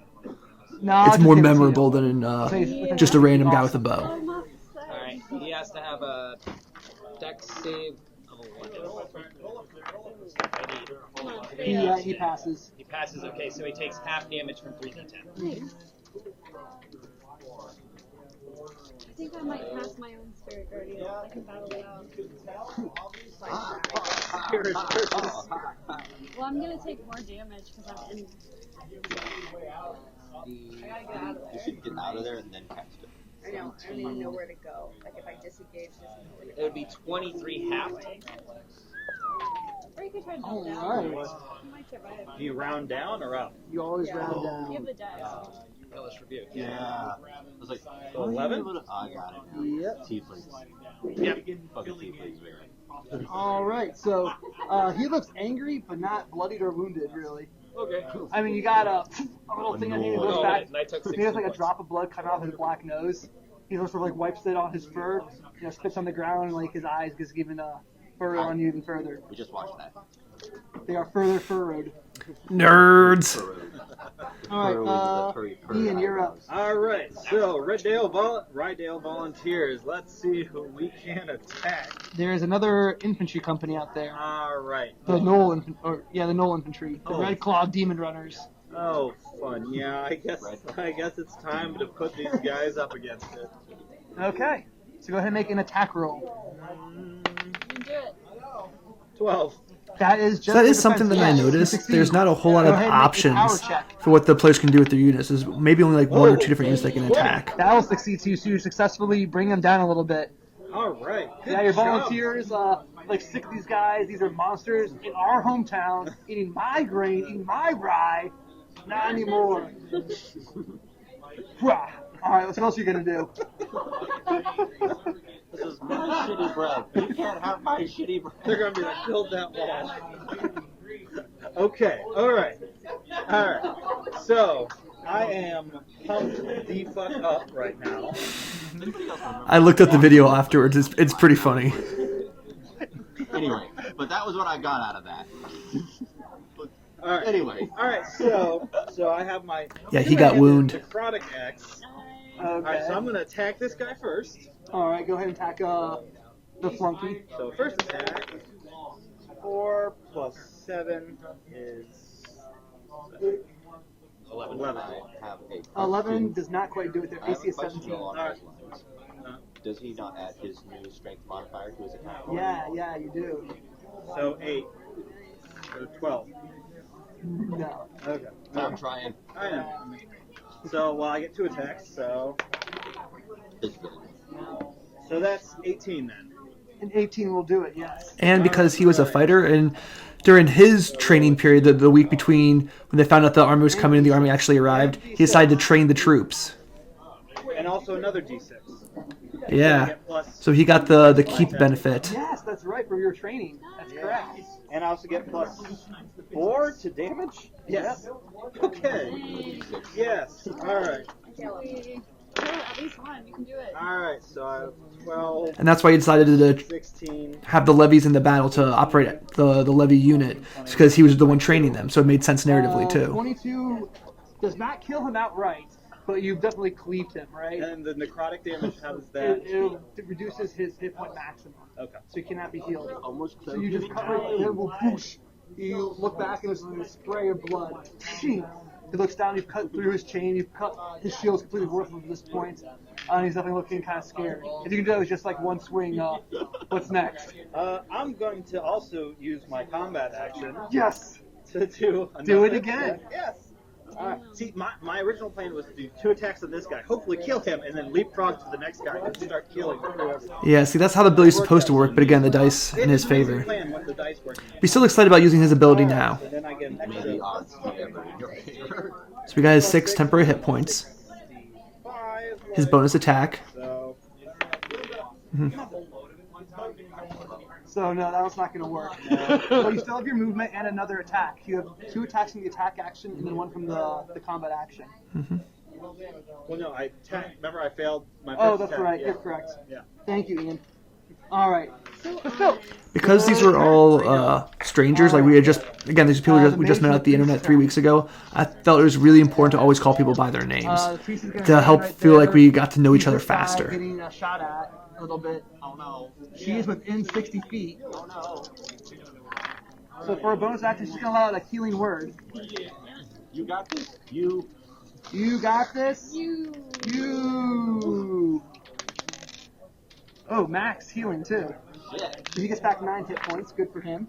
G: No,
A: It's
G: just
A: more
G: give it to
A: memorable
G: you.
A: than just a random guy with a bow.
F: I'm upset.
E: Alright, he has to have a dex save of a 1.
F: Come on,
G: He passes.
E: He passes, okay, so he takes half damage from 3d10.
F: Nice. I think I might cast my own spirit guardian. I can battle it out. Well, I'm gonna take more damage because I'm in.
B: You should get out of there and then cast it.
C: I know. I don't even know where to go. Like if I disengage, just know where to
E: It
C: go.
E: would be 23 halved.
F: Or you could try to jump
G: All
F: down.
G: right.
F: You might survive.
D: Do you round down or up?
G: You always round
F: You
G: down.
F: have the dice.
E: Hellish Rebuke.
B: Yeah. I was like,
D: So 11?
B: I got it now.
G: Yep.
B: Tieflings.
D: Yep.
B: Fucking tieflings, very.
G: All right, so he looks angry, but not bloodied or wounded, really.
E: Okay.
G: I mean, you got a little thing on him. He looks
E: Oh,
G: back.
E: and I took
G: He has
E: 16
G: like a
E: points.
G: drop of blood coming off his black nose. He sort of like wipes it on his fur, spits on the ground, and like his eyes gets given a furrow on you even further.
B: We just watched that.
G: They are further furrowed.
A: Nerds!
G: All right, Ian, you're up.
D: All right, so Rydale volunteers. Let's see who we can attack.
G: There's another infantry company out there.
D: All right.
G: The Knoll Infantry. The
D: Oh.
G: Red Claw Demon Runners.
D: Oh, fun. Yeah, I guess it's time to put these guys up against it.
G: Okay, so go ahead and make an attack roll.
F: You can do it.
D: 12.
G: That is just.
A: That
G: for
A: is something that I
G: defense. Yes, you
A: noticed.
G: succeed.
A: There's not a whole lot
G: Go
A: of
G: ahead and make a power
A: options
G: check.
A: for what the players can do with their units. There's maybe only like 1 or 2 different units they can attack.
G: That will succeed too, so you successfully bring them down a little bit.
D: All right.
G: Yeah, your volunteers, like sick of these guys. These are monsters in our hometown, eating my grain, eating my rye. Not anymore. All right, what else are you gonna do?
B: This is my shitty bread. You can't have my shitty bread.
D: They're going to be like, build that wall. Okay, all right. So, I am pumped the fuck up right now.
A: I looked up the video afterwards. It's pretty funny.
B: Anyway, but that was what I got out of that.
D: All right.
B: Anyway.
D: All right, so I have my
A: Yeah, he got wounded.
D: necrotic axe.
G: Okay.
D: All right, so I'm going to attack this guy first.
G: All right, go ahead and attack the flunky.
D: So first attack, 4 plus 7 is 11.
B: I have a
G: 11 does not quite do it. Their
B: I have
G: AC
B: a
G: is
B: question
G: 17.
B: along those lines. Does he not add his new strength modifier to his attack?
G: Yeah, you do.
D: So 8. So 12.
G: No.
D: Okay.
B: I'm trying.
D: I know. So, well, I get 2 attacks, so
B: It's good.
D: that's 18 then.
G: An 18 will do it, yes.
A: And because he was a fighter, and during his training period, the week between when they found out the army was coming and the army actually arrived, he decided to train the troops.
D: And also another D6.
A: Yeah. So he got the keep benefit.
G: Yes, that's right, for your training. That's correct.
D: And I also get +4 to damage? Yes. Okay. Yes. Alright.
F: At least one. You can do it.
D: Alright, so I have 12,
A: And that's why he decided to
D: 16.
A: have the levies in the battle to operate the levy unit, because he was the one training them, so it made sense narratively too.
G: 22 does not kill him outright, but you've definitely cleaved him, right?
D: And the necrotic damage, how does that?
G: It reduces his hit point maximum.
D: Okay.
G: So he cannot be healed.
B: Almost
G: So you just cut right through him, whoosh. You look back and there's a spray of blood. Shing. He looks down, you've cut through his chain, you've cut his shield's completely worthless at this point, and he's definitely looking kind of scared. If you can do that with just like one swing, what's next?
D: I'm going to also use my combat action
G: Yes!
D: to do another.
G: Do it again.
D: Yes. Alright. See, my original plan was to do 2 attacks on this guy, hopefully kill him, and then leapfrog to the next guy and start killing whoever.
A: Yeah, see, that's how the ability's supposed to work, but again, the dice in his favor.
D: Plan when the dice work.
A: Be still excited about using his ability now.
D: And then I get an
B: May
D: extra
B: the odds be ever in your favor.
A: So we got his 6 temporary hit points,
D: 5.
A: his bonus attack.
D: So,
G: So no, that one's not going to work. But you still have your movement and another attack. You have 2 attacks from the attack action and then 1 from the combat action.
D: well, no, remember I failed my first
G: Oh, that's
D: attack.
G: right.
D: Yeah.
G: You're correct.
D: Yeah.
G: Thank you, Ian. All right. Let's go.
A: Because these were all strangers, like we had just, again, these people we just met on the internet 3 weeks ago, I felt it was really important to always call people by their names
G: The priest is gonna
A: to help
G: stand right
A: feel
G: there.
A: like we got to know each other
G: He's this guy
A: faster.
G: Getting shot at a little bit.
B: Oh no.
G: She is within 60 feet.
B: Oh no.
G: So for a bonus action, she's going to allow out a healing word.
B: You got this. You.
G: You got this. You. Oh, max healing too.
B: Shit.
G: He gets back 9 hit points. Good for him.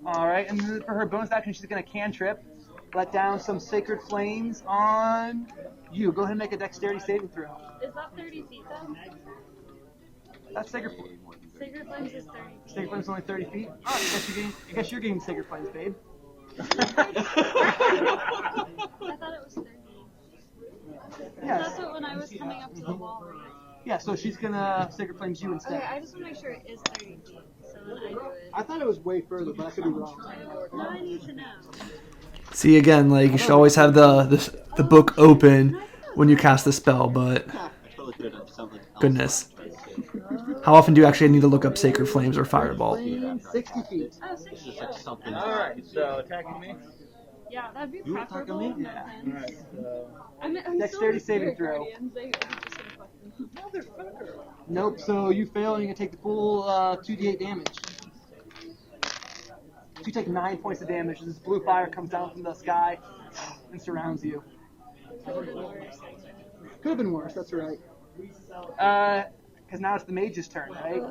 G: All right, and then for her bonus action, she's going to cantrip, let down some sacred flames on you. Go ahead and make a dexterity saving throw.
F: Is that 30 feet though?
G: That's sacred.
F: Sacred Flames is 30 feet.
G: Sacred flames only 30 feet. Oh, I guess you're getting sacred flames, babe.
F: I thought it was 30.
G: Yes.
F: That's what when I was coming up to the wall. Right?
G: Yeah, so she's gonna sacred flames you instead.
F: Okay, I just want to make sure it is 30 feet, so then I do it.
G: I thought it was way further, but I could be wrong.
F: Now I need to know.
A: See, again, like you should always have the book open when you cast the spell, but
B: I totally could have done something else.
A: goodness. How often do you actually need to look up Sacred Flames or Fireball?
G: 60 feet.
F: Oh, 60.
B: Just like something.
D: Alright, so attacking me?
F: Yeah, that'd be
B: You attacking
F: preferable.
B: me?
F: No
G: Yeah.
F: offense.
D: Alright, so.
F: I'm
G: Dexterity
F: still
G: saving
F: Spirit
G: throw.
F: Guardians. They are just gonna fuck me.
G: Nope, so you fail and you can take the full 2d8 damage. So you take 9 points of damage. This blue fire comes down from the sky and surrounds you.
F: Could have been worse.
G: Could have been worse, that's right. Because now it's the mage's turn, right?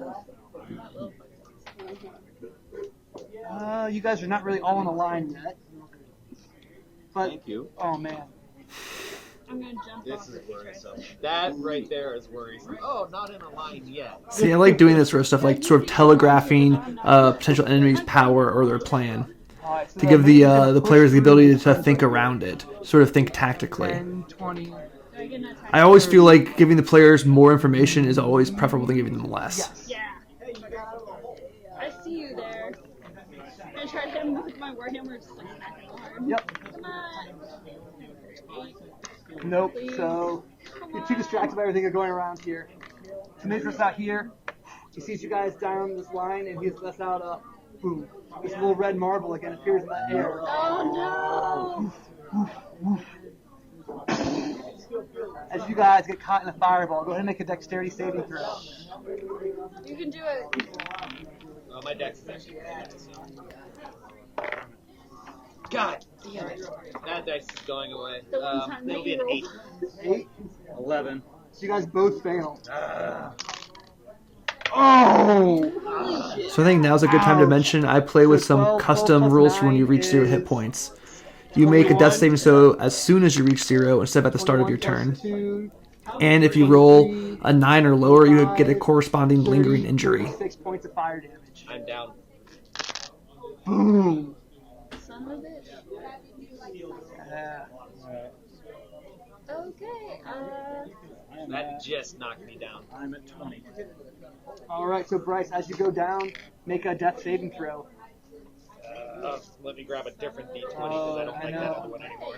G: You guys are not really all in a line yet. But,
B: Thank you.
G: oh man.
F: I'm gonna jump
E: This
F: off
E: is
F: the
E: worrisome. That right there is worrisome. Oh, not in a line yet.
A: See, I like doing this sort of stuff, like sort of telegraphing potential enemy's power or their plan,
G: Alright, so
A: to
G: that
A: give
G: mage's gonna
A: the
G: push
A: players the
G: through
A: ability
G: the
A: to think around it, sort of think tactically.
G: 10, 20.
F: Do I get an attack?
A: I always feel like giving the players more information is always preferable than giving them less.
G: Yes.
F: Yeah. I see you there. I'm gonna try to hit him with my warhammer, just like smack him hard.
G: Yep.
F: Come on.
G: Nope. So you're too distracted by everything that's going around here. Demetrius out here. He sees you guys down this line, and he lets out a boom. This little red marble again appears in the air.
F: Oh
G: As you guys get caught in a fireball, go ahead and make a dexterity saving throw.
F: no! You can do it.
E: Oh, my dex is actually God damn it. That dice is going away.
F: The one time that
E: It'll be
F: you
E: an 8.
F: rolled.
G: 8.
D: 11.
G: So you guys both fail. Oh!
A: So I think now's a good time to mention I play with some custom rules for when you reach 0 hit points. You make a death saving throw as soon as you reach 0 instead of at the start of your turn.
G: 2,
A: And if you roll a 9 or lower, you get a corresponding lingering injury.
G: 6 points of fire damage.
E: I'm down.
G: Boom.
F: Son of a bitch.
G: Yeah.
F: Okay,
E: That just knocked me down.
D: I'm at 20.
G: All right, so Bryce, as you go down, make a death saving throw.
E: Let me grab a different D20 because I don't like that other one anymore.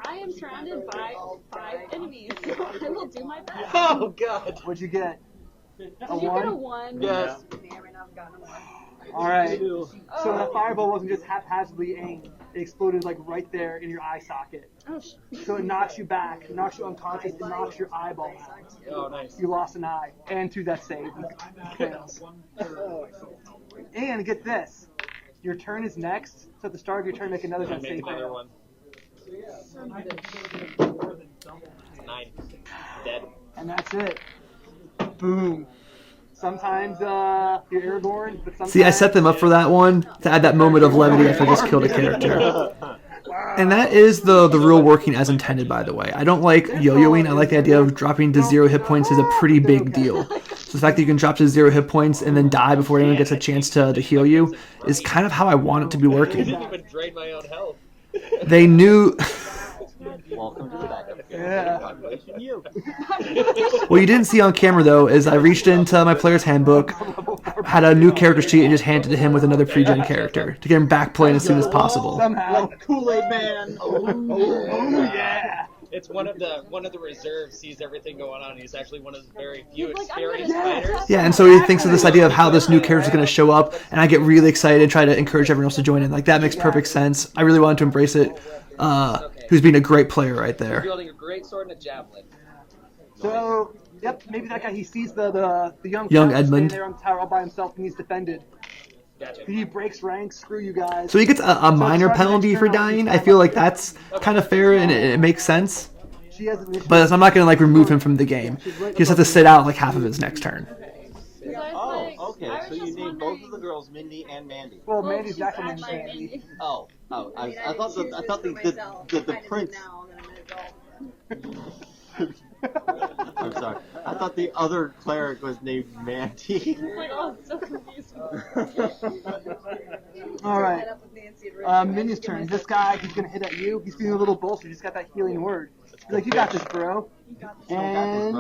F: I am surrounded by 5 enemies, so I will do my best.
E: Oh, God.
G: What'd you get?
F: Did you get a 1?
E: Yes.
C: May or may not have gotten a 1.
G: All right. So that fireball wasn't just haphazardly aimed. It exploded like right there in your eye socket.
F: Oh, shit.
G: So it knocks you back, knocks you unconscious, and knocks your eyeball out.
E: Oh, nice.
G: You lost an eye, and through that save, you fails. And get this, your turn is next. So at the start of your turn, make another death
E: Make
G: save.
E: another one. 9. Dead.
G: And that's it. Boom. Sometimes you're airborne, but sometimes...
A: See, I set them up for that one to add that moment of levity after I just killed a character. And that is the real working as intended, by the way. I don't like yo-yoing. I like the idea of dropping to 0 hit points is a pretty big deal. So the fact that you can drop to 0 hit points and then die before anyone gets a chance to heal you is kind of how I want it to be
E: I
A: working.
E: didn't even drain my own health.
A: They knew...
B: Welcome to the backup.
G: Yeah.
B: Congratulations, you.
A: What you didn't see on camera, though, is I reached into my player's handbook, had a new character sheet, and just handed it to him with another pre-gen character to get him back playing as soon as possible.
G: Somehow.
D: Kool-Aid Man.
G: Oh, yeah.
E: It's one of the reserves sees everything going on. He's actually one of the very few
F: He's like, I'm gonna
E: experienced fighters.
A: Yeah, and so he thinks of this idea of how this new character is going to show up, and I get really excited, try to encourage everyone else to join in. Like, that makes perfect sense. I really wanted to embrace it. Who's being a great player right there.
E: Wielding a great sword and a javelin.
G: So, yep, maybe that guy, he sees the young
A: Young
G: fella
A: Edmund.
G: standing there on the tower all by himself, and he's defended.
E: Gotcha.
G: He breaks ranks, screw you guys.
A: So he gets a minor penalty for dying. I feel like that's kind of fair and it makes sense.
G: She has initiative.
A: But I'm not going to like remove him from the game. He just has to sit out like half of his next turn.
B: Oh, okay. So you named both of the girls Mindy and Mandy.
G: Well,
F: Well,
G: Mandy's
F: she's
G: actually
F: at my
G: named Mandy.
F: Mandy.
B: Oh.
C: I mean,
B: I thought
C: didn't
B: the
C: choose this for myself.
B: the
C: I'm kind of
B: prince.
C: now that I'm an adult.
B: I'm sorry. I thought the other cleric was named Mandy.
F: I'm like, oh, it's so confusing.
G: All right.
C: Set up with Nancy and Richard.
G: Minion's turn. This guy, he's going to hit at you. He's feeling a little bolster. He's got that healing word. He's like, you got this, bro. And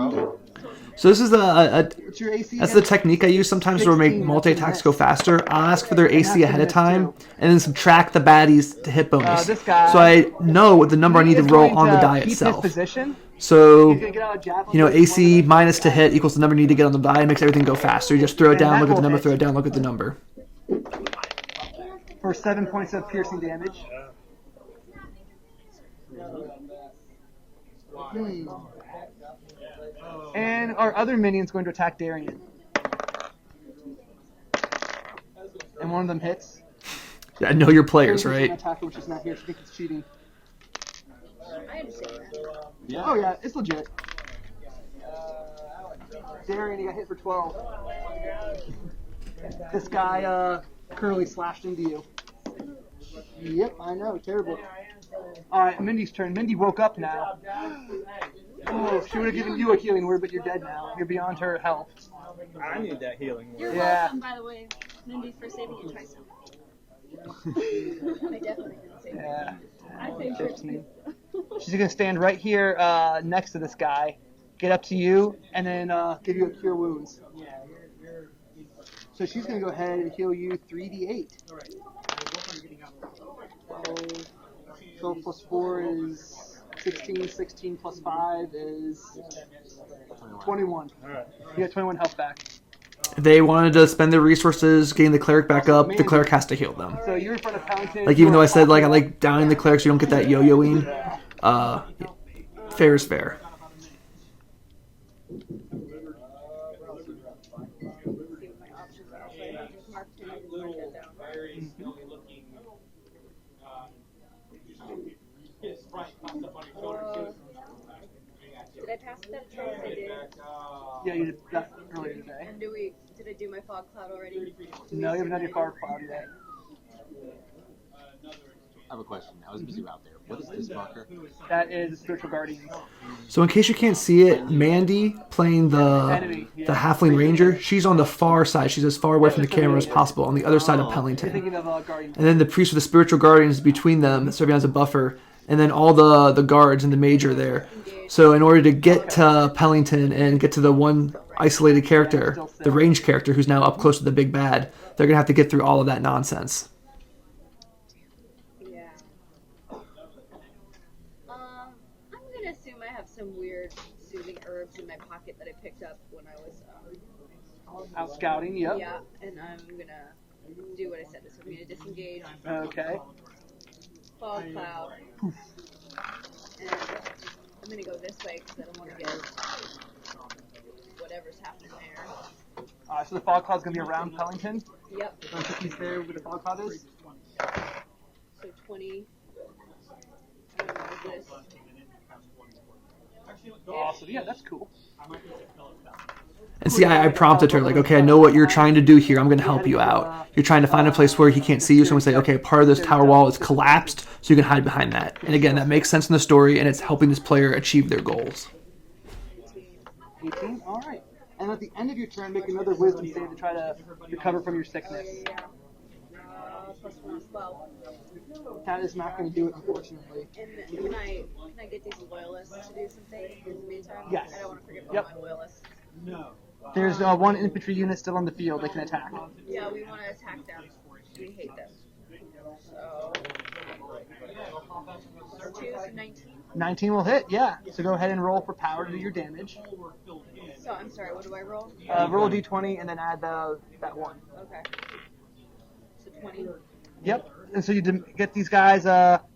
A: So this is
G: what's your AC?
A: that's the technique I use sometimes to make
G: 16,
A: multi-attacks go faster. I'll ask for their AC ahead of time and then subtract the baddies to hit bonus.
G: This guy-
A: So I know what the number I need to roll on the die
G: keep
A: itself.
G: His position.
A: So,
G: He's gonna get out a javelin.
A: you know, AC minus to hit equals the number you need to get on the die. It makes everything go faster. You just throw it down, look at the number, throw it down, look at the number.
G: For 7 points of piercing damage. And our other minion's going to attack Darian. And one of them hits.
A: I know your players,
G: Darian's
A: right?
G: gonna attack her, which is not here. She thinks it's cheating.
C: I understand that.
B: Yeah.
G: Oh yeah, it's legit. Darian, he got hit for 12. This guy currently slashed into you. Yep, I know, terrible. Alright, Mindy's turn. Mindy woke up now. Oh, she would have given you a healing word, but you're dead now. You're beyond her help.
D: I need that healing word.
F: You're
G: Yeah.
F: welcome, by the way, Mindy, for saving it twice.
C: I definitely didn't say that.
G: Yeah.
F: I think
G: 15. She's gonna stand right here next to this guy, get up to you, and then give you a cure wounds. So she's gonna go ahead and heal you 3d8. 12 plus 4 is 16. 16 plus 5 is 21. You get 21 health back.
A: They wanted to spend their resources getting the cleric back up. The cleric has to heal them.
G: So you're in front of Pellington.
A: Like, even though I said, like, I like downing the cleric so you don't get that yo-yoing, fair is fair.
C: Did I pass that test? I did.
G: Yeah, you did that earlier today.
C: And did I do my fog cloud already?
G: No, you haven't done your fire cloud yet.
B: have a question. I was busy out there. What is this marker?
G: That is the spiritual guardians.
A: So in case you can't see it, Mandy playing
G: Enemy,
A: the halfling ranger, she's on the far side. She's as far away from the camera as possible, on the other side of
G: You're
A: Pellington.
G: thinking of guardians.
A: And then the priest with the spiritual guardians between them, serving as a buffer. And then all the guards and the mage are there. So in order to get to Pellington and get to the one isolated character, the ranged character who's now up close to the big bad, they're going to have to get through all of that nonsense.
C: Yeah. I'm gonna assume I have some weird soothing herbs in my pocket that I picked up when I was
G: Out scouting, yep.
C: yeah, and I'm gonna do what I said. So I'm gonna disengage,
G: Okay.
C: fog cloud, and I'm gonna go this way because I don't want to get whatever's happening there.
G: So the fog cloud's going to be around Pellington.
C: Yep.
G: So he's there where the fog cloud is.
C: So 20. I'm gonna move this.
G: Awesome. Yeah, that's cool.
A: And see, I prompted her, like, okay, I know what you're trying to do here. I'm going to help you out. You're trying to find a place where he can't see you. So I'm going to say, okay, part of this tower wall is collapsed, so you can hide behind that. And again, that makes sense in the story, and it's helping this player achieve their goals.
G: 18. All right. And at the end of your turn, make another wisdom save to try to recover from your sickness.
C: Plus 1 is 12.
G: That is not going to do it, unfortunately.
C: And can I get these loyalists to do something in the meantime?
G: Yes.
C: I don't want to forget
G: Yep.
C: about my loyalists.
G: There's one infantry unit still on the field. They can attack.
C: Yeah, we want to attack them. We hate them. So 2 is 19.
G: 19 will hit, yeah. So go ahead and roll for power to do your damage.
C: So I'm sorry. What do I roll?
G: Roll a d20 and then add that one.
C: Okay. So 20.
G: Yep. And so you get these guys.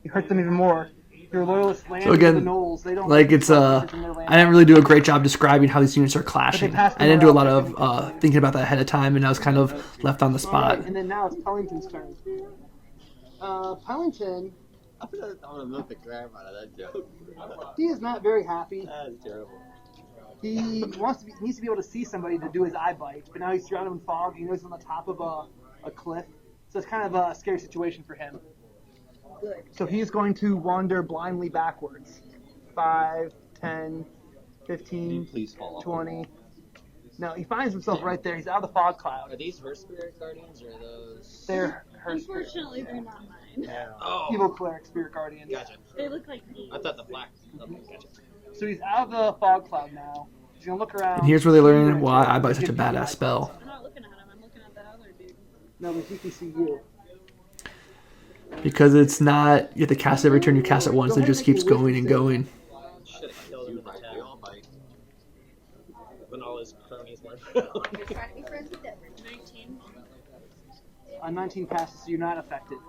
G: You hurt them even more. Your loyalists land
A: So again,
G: the knolls. They don't
A: like it's I didn't really do a great job describing how these units are clashing. I didn't do a lot of thinking about that ahead of time, and I was kind of left on the spot.
G: Right, and then now it's Pellington's turn. Pellington,
B: I'm gonna milk the crap out of that joke.
G: he is not very happy.
B: That's terrible.
G: He needs to be able to see somebody to do his eye bite, but now he's surrounded in fog. He knows he's on the top of a cliff, so it's kind of a scary situation for him.
C: Good.
G: So he's going to wander blindly backwards. 5, 10, 15,
B: Please fall.
G: 20. No, he finds himself right there. He's out of the fog cloud.
E: Are these her spirit guardians or those?
G: They're her
F: Unfortunately, they're not mine.
E: Oh,
G: evil cleric spirit guardians.
E: gotcha.
F: They look like me.
E: I thought the black. Okay, gotcha.
G: So he's out of the fog cloud now. He's going to look around.
A: And here's where they learn why I buy such a badass spell.
F: I'm not looking at him. I'm looking at that other dude.
G: No, but he can see you.
A: Because it's not, you have to cast it every turn you cast it once, it just keeps going and going.
E: Should have killed him in the
B: Bite,
E: attack.
B: we all bite.
E: When all his cronies were.
C: You're trying to be friends with them.
F: 19.
G: On 19 passes, so you're not affected.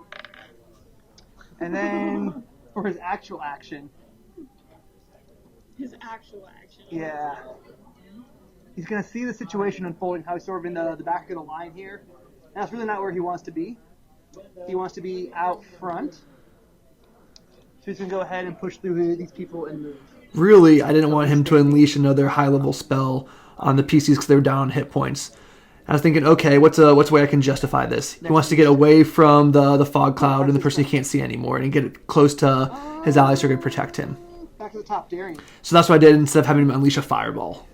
G: And then for his actual action,
F: His actual action.
G: yeah, he's going to see the situation unfolding, how he's sort of in the back of the line here. And that's really not where he wants to be. He wants to be out front. So he's going to go ahead and push through these people and move.
A: Really, I didn't want him to unleash another high-level spell on the PCs because they were down on hit points. I was thinking, okay, what's a way I can justify this? He wants to get away from the fog cloud and the person he can't see anymore and get close to his allies who are going to protect him.
G: Back to the top, Darian.
A: So that's what I did instead of having him unleash a fireball.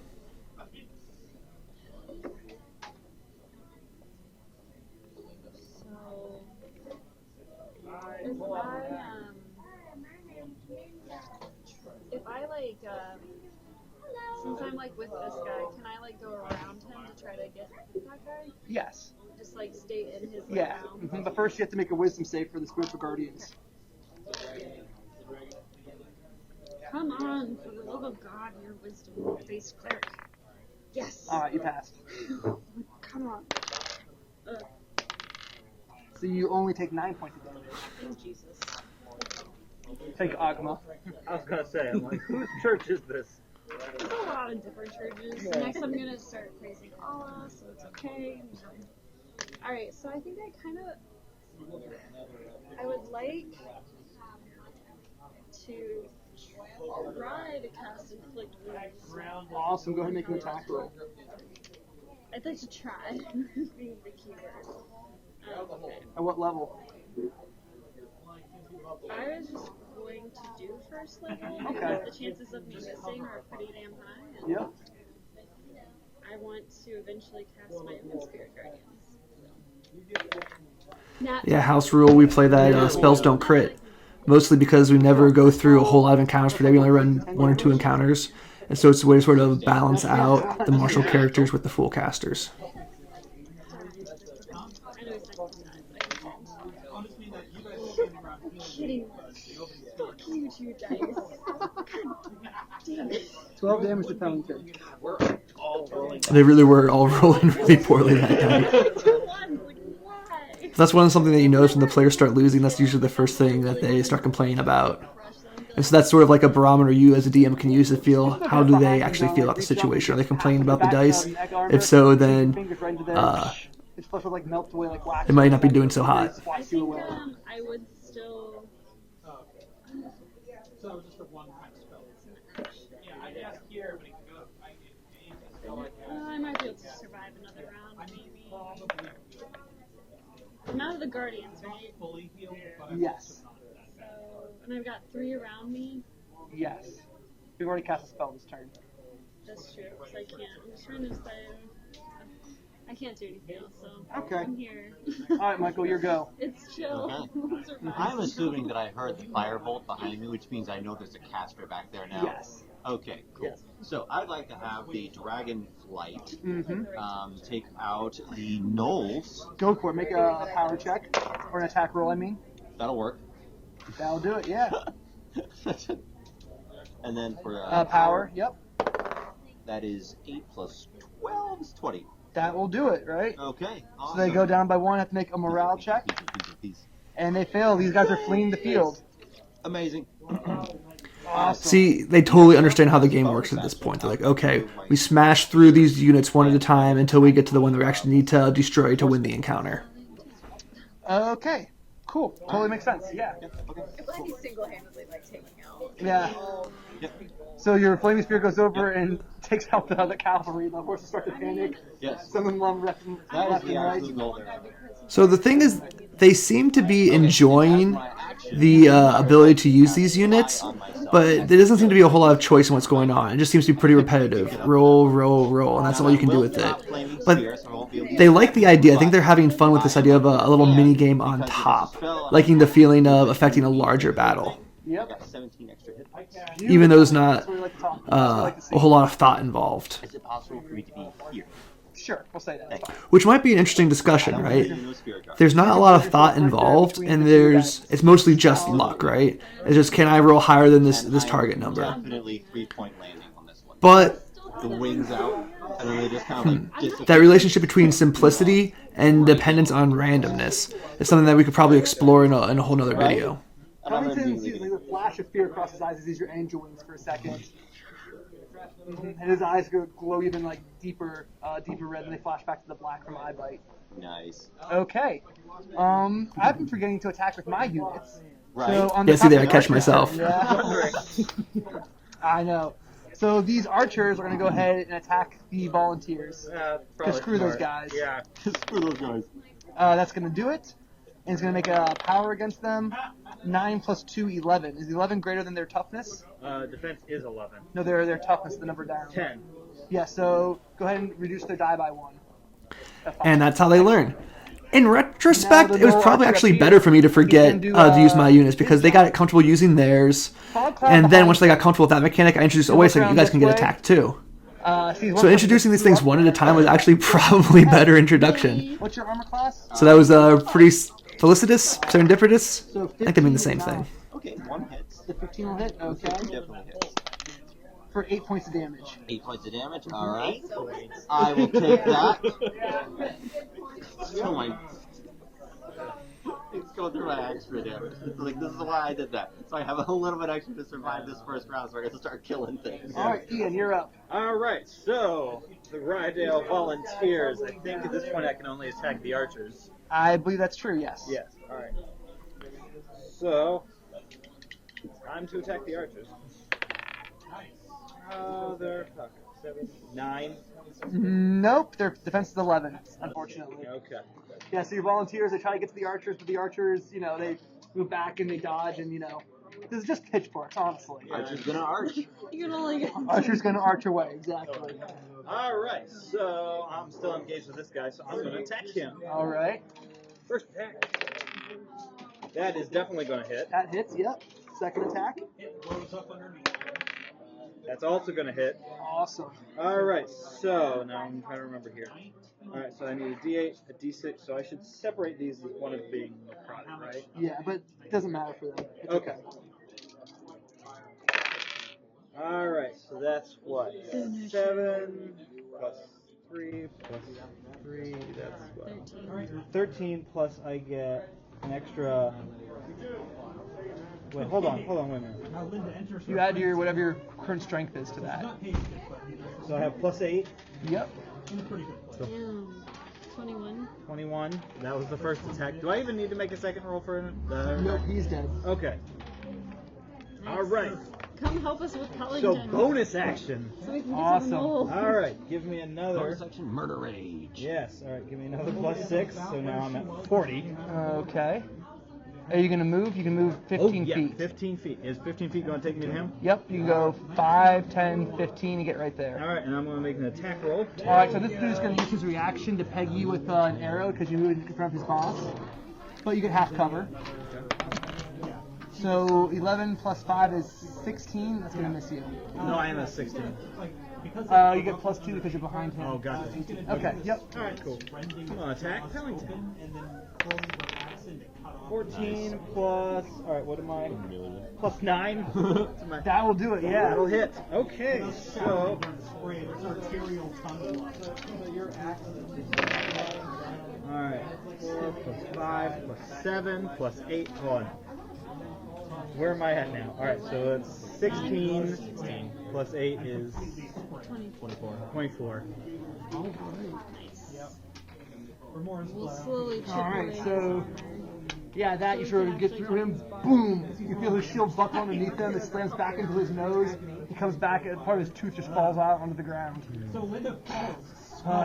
F: Since I'm like with this guy, can I like go around him to try to get that guy?
G: Yes.
F: Just like stay in his
G: Yeah.
F: realm?
G: Mhm. But first you have to make a wisdom save for the spiritual guardians.
F: Come on, for the love of God, your wisdom-based cleric. Yes.
G: Alright, you passed.
F: Come on.
G: So you only take 9 points of damage.
F: Thank Jesus.
G: Take Agma.
D: I was gonna say, I'm like, whose church is this?
F: There's a lot of different churches. Next, I'm gonna start praising Allah, so it's okay. Alright, so I think I would like to try to cast Inflict Wounds.
G: Awesome, go ahead and make an attack roll.
F: I'd like to try, being the keyword.
G: At what level?
F: I was just going to do first level
G: Okay.
F: because the chances of me missing are pretty damn high. And
G: Yep.
F: I want to eventually cast my own Spirit Guardians. So.
A: Yeah, house rule, we play that spells don't crit. Mostly because we never go through a whole lot of encounters per day. We only run 1 or 2 encounters. And so it's a way to sort of balance out the martial characters with the full casters.
F: I know exactly I'm kidding. Fuck you, two dice. Damn it.
G: 12 damage to Pellington.
E: We're all rolling.
A: They really were all rolling really poorly that night.
F: 2 1s, like, why?
A: That's something that you notice when the players start losing. That's usually the first thing that they start complaining about. And so that's sort of like a barometer you as a DM can use to feel how do they actually feel about the situation. Are they complaining about the dice? If so, then
G: Its flesh like melts away like wax.
A: it might not be doing so hot.
F: I think I would still.
H: So just a one-time spell. Yeah, I'd ask here, but it can go.
F: I might be able to survive another round, maybe. I'm out of the Guardians, right?
H: Fully healed, but
G: Yes.
F: So, and I've got 3 around me.
G: Yes. We've already cast a spell this turn.
F: That's true, because I can't. I'm just trying to decide. I can't do anything else, so
G: Okay.
F: I'm here.
G: Alright, Michael, your go.
F: It's chill.
B: Okay. I'm assuming that I heard the firebolt behind me, which means I know there's a caster back there now.
G: Yes.
B: Okay, cool.
G: Yes.
B: So I'd like to have the dragon flight
G: Mm-hmm.
B: take out the gnolls.
G: Go for it. Make a power check. Or an attack roll, I mean.
B: That'll work.
G: That'll do it, yeah.
B: And then for
G: Power, yep.
B: that is 8 plus 12 is 20.
G: That will do it, right?
B: Okay.
G: So
B: Awesome.
G: they go down by 1, have to make a morale check. And they fail. These guys are fleeing the field.
B: Amazing.
G: Awesome.
A: See, they totally understand how the game works at this point. They're like, okay, we smash through these units one at a time until we get to the one that we actually need to destroy to win the encounter.
G: Okay. Cool. Totally makes sense. Yeah.
C: I'm glad he's single-handedly like taking out.
G: Yeah. So your flaming spear goes over and takes out the cavalry. The horses start to panic.
B: Yes.
G: Some of them left and
B: That is
G: left
B: the
G: and right.
B: absolute goal there.
A: So the thing is, they seem to be enjoying the ability to use these units, but there doesn't seem to be a whole lot of choice in what's going on. It just seems to be pretty repetitive. Roll, roll, roll, and that's all you can do with it. But they like the idea. I think they're having fun with this idea of a little mini game on top, liking the feeling of affecting a larger battle,
G: Yep.
B: 17 extra hit points.
A: even though there's not
G: That's what we like to talk about. That's what we like to see.
A: a whole lot of thought involved.
B: Is it possible for me to be here?
G: Sure, we'll say that.
A: Which might be an interesting discussion, right?
B: No spirit guard.
A: There's not a lot of thought involved, and it's mostly just luck, right? It's just, can I roll higher than this target number?
B: Definitely 3-point landing on this one.
A: But
B: The wings out, and then they just kind of like disappear.
A: that relationship between simplicity and dependence on randomness is something that we could probably explore in a whole nother video.
G: Pellington sees like a flash of fear across his eyes as he sees your angel wings for a second. And his eyes go glow even like deeper red, and they flash back to the black from eye bite.
B: Nice.
G: Okay. I've been forgetting to attack with my units.
B: Right.
G: So on the
A: Yeah, see there,
G: top
A: I
G: of
A: catch
G: the
A: myself.
G: Yeah. I know. So these archers are going to go ahead and attack the volunteers.
D: Probably
G: screw those
D: smart.
G: guys.
D: Yeah.
B: Screw those guys.
G: That's going to do it. And it's going to make a power against them. 9 plus 2, 11. Is 11 greater than their toughness?
D: Defense is 11.
G: No, their toughness, the number down.
D: 10.
G: Yeah, so go ahead and reduce their die by 1.
A: And that's how they learn. In retrospect,
G: Now the
A: it was
G: more
A: probably
G: archer
A: actually
G: appears,
A: better for me to forget
G: he can do,
A: to use my units because they got it comfortable using theirs. And then once they got comfortable with that mechanic, I introduced, oh wait a second, you guys can get attacked too. So introducing these things one at a time was actually probably better introduction.
G: What's your armor class?
A: So that was pretty felicitous, serendipitous.
G: So
A: I think they mean the same thing.
B: Okay, one hits.
G: The 15 will hit? Okay.
B: Definitely hits.
G: For 8 points of damage.
B: 8 points of damage. All right. I will take that. Oh my. It's going through my extra damage. It's like, this is why I did that. So I have a little bit extra to survive this first round, so I get to start killing things.
G: Alright, Ian, you're up.
D: Alright, so the Rydale volunteers. I think at this point I can only attack the archers.
G: I believe that's true, yes.
D: Yes, alright. So, time to attack the archers. They're 7, 9.
G: Nope, their defense is 11, unfortunately.
D: Okay.
G: Yeah, so your volunteers, they try to get to the archers, but the archers, they move back and they dodge, and this is just pitchforks, honestly.
B: Archer's gonna arch.
F: You can only get
G: Archer's gonna arch away, exactly.
D: Alright, so I'm still engaged with this guy, so I'm gonna attack him.
G: All right,
D: First attack. That is definitely gonna hit.
G: that hits. Yep. Second attack.
D: That's also gonna hit.
G: Awesome.
D: Alright, so now I'm trying to remember here. Alright, so I need a D8, a D6, so I should separate these as one as being necrotic, right?
G: Yeah, but it doesn't matter for them. It's
D: Okay. Alright, so that's what? 7 plus 3 plus 3, that's what? 13 plus I get an extra. Wait, hold on, wait a minute.
G: You add your whatever your current strength is to that.
D: So I have plus 8,
G: Yep.
F: Damn. 21.
D: 21. That was the first attack. Do I even need to make a second roll for the.
G: Nope, he's dead.
D: Okay. Alright,
F: Come help us with
D: so
F: Pellington.
D: bonus action.
F: So we can get
G: Awesome.
F: to the mole.
D: Alright, give me another.
B: Bonus action, murder rage.
D: Yes, alright, give me another plus 6, so now I'm at 40.
G: Okay. Are you gonna move? You can move 15
D: yeah,
G: feet.
D: 15 feet. Is 15 feet going to take me to him?
G: Yep. You can go 5, 10, 15 and get right there.
D: Alright, and I'm going to make an attack roll.
G: All right. So this dude's gonna use his reaction to peg you with an arrow because you moved in front of his boss, but you get half cover. So 11 plus 5 is 16. That's gonna miss you.
D: No, I am at 16.
G: You get plus 2 because you're behind him.
D: Oh, gotcha.
G: Okay. Yep.
D: Alright, cool. I'm going to attack Pellington. 14 plus. Alright, what am I? Plus 9.
G: That will do it. Yeah.
D: That'll hit. Okay, so. Alright. 4 plus 5 plus 7 plus 8. Hold on. Where am I at now? Alright, so it's 16 plus 8 is 24.
F: We'll slowly chip
G: All right.
F: away.
G: So. Yeah, that you sort of get through him. Boom! You feel his shield buckle underneath him. It slams back into his nose. He comes back, and part of his tooth just falls out onto the ground.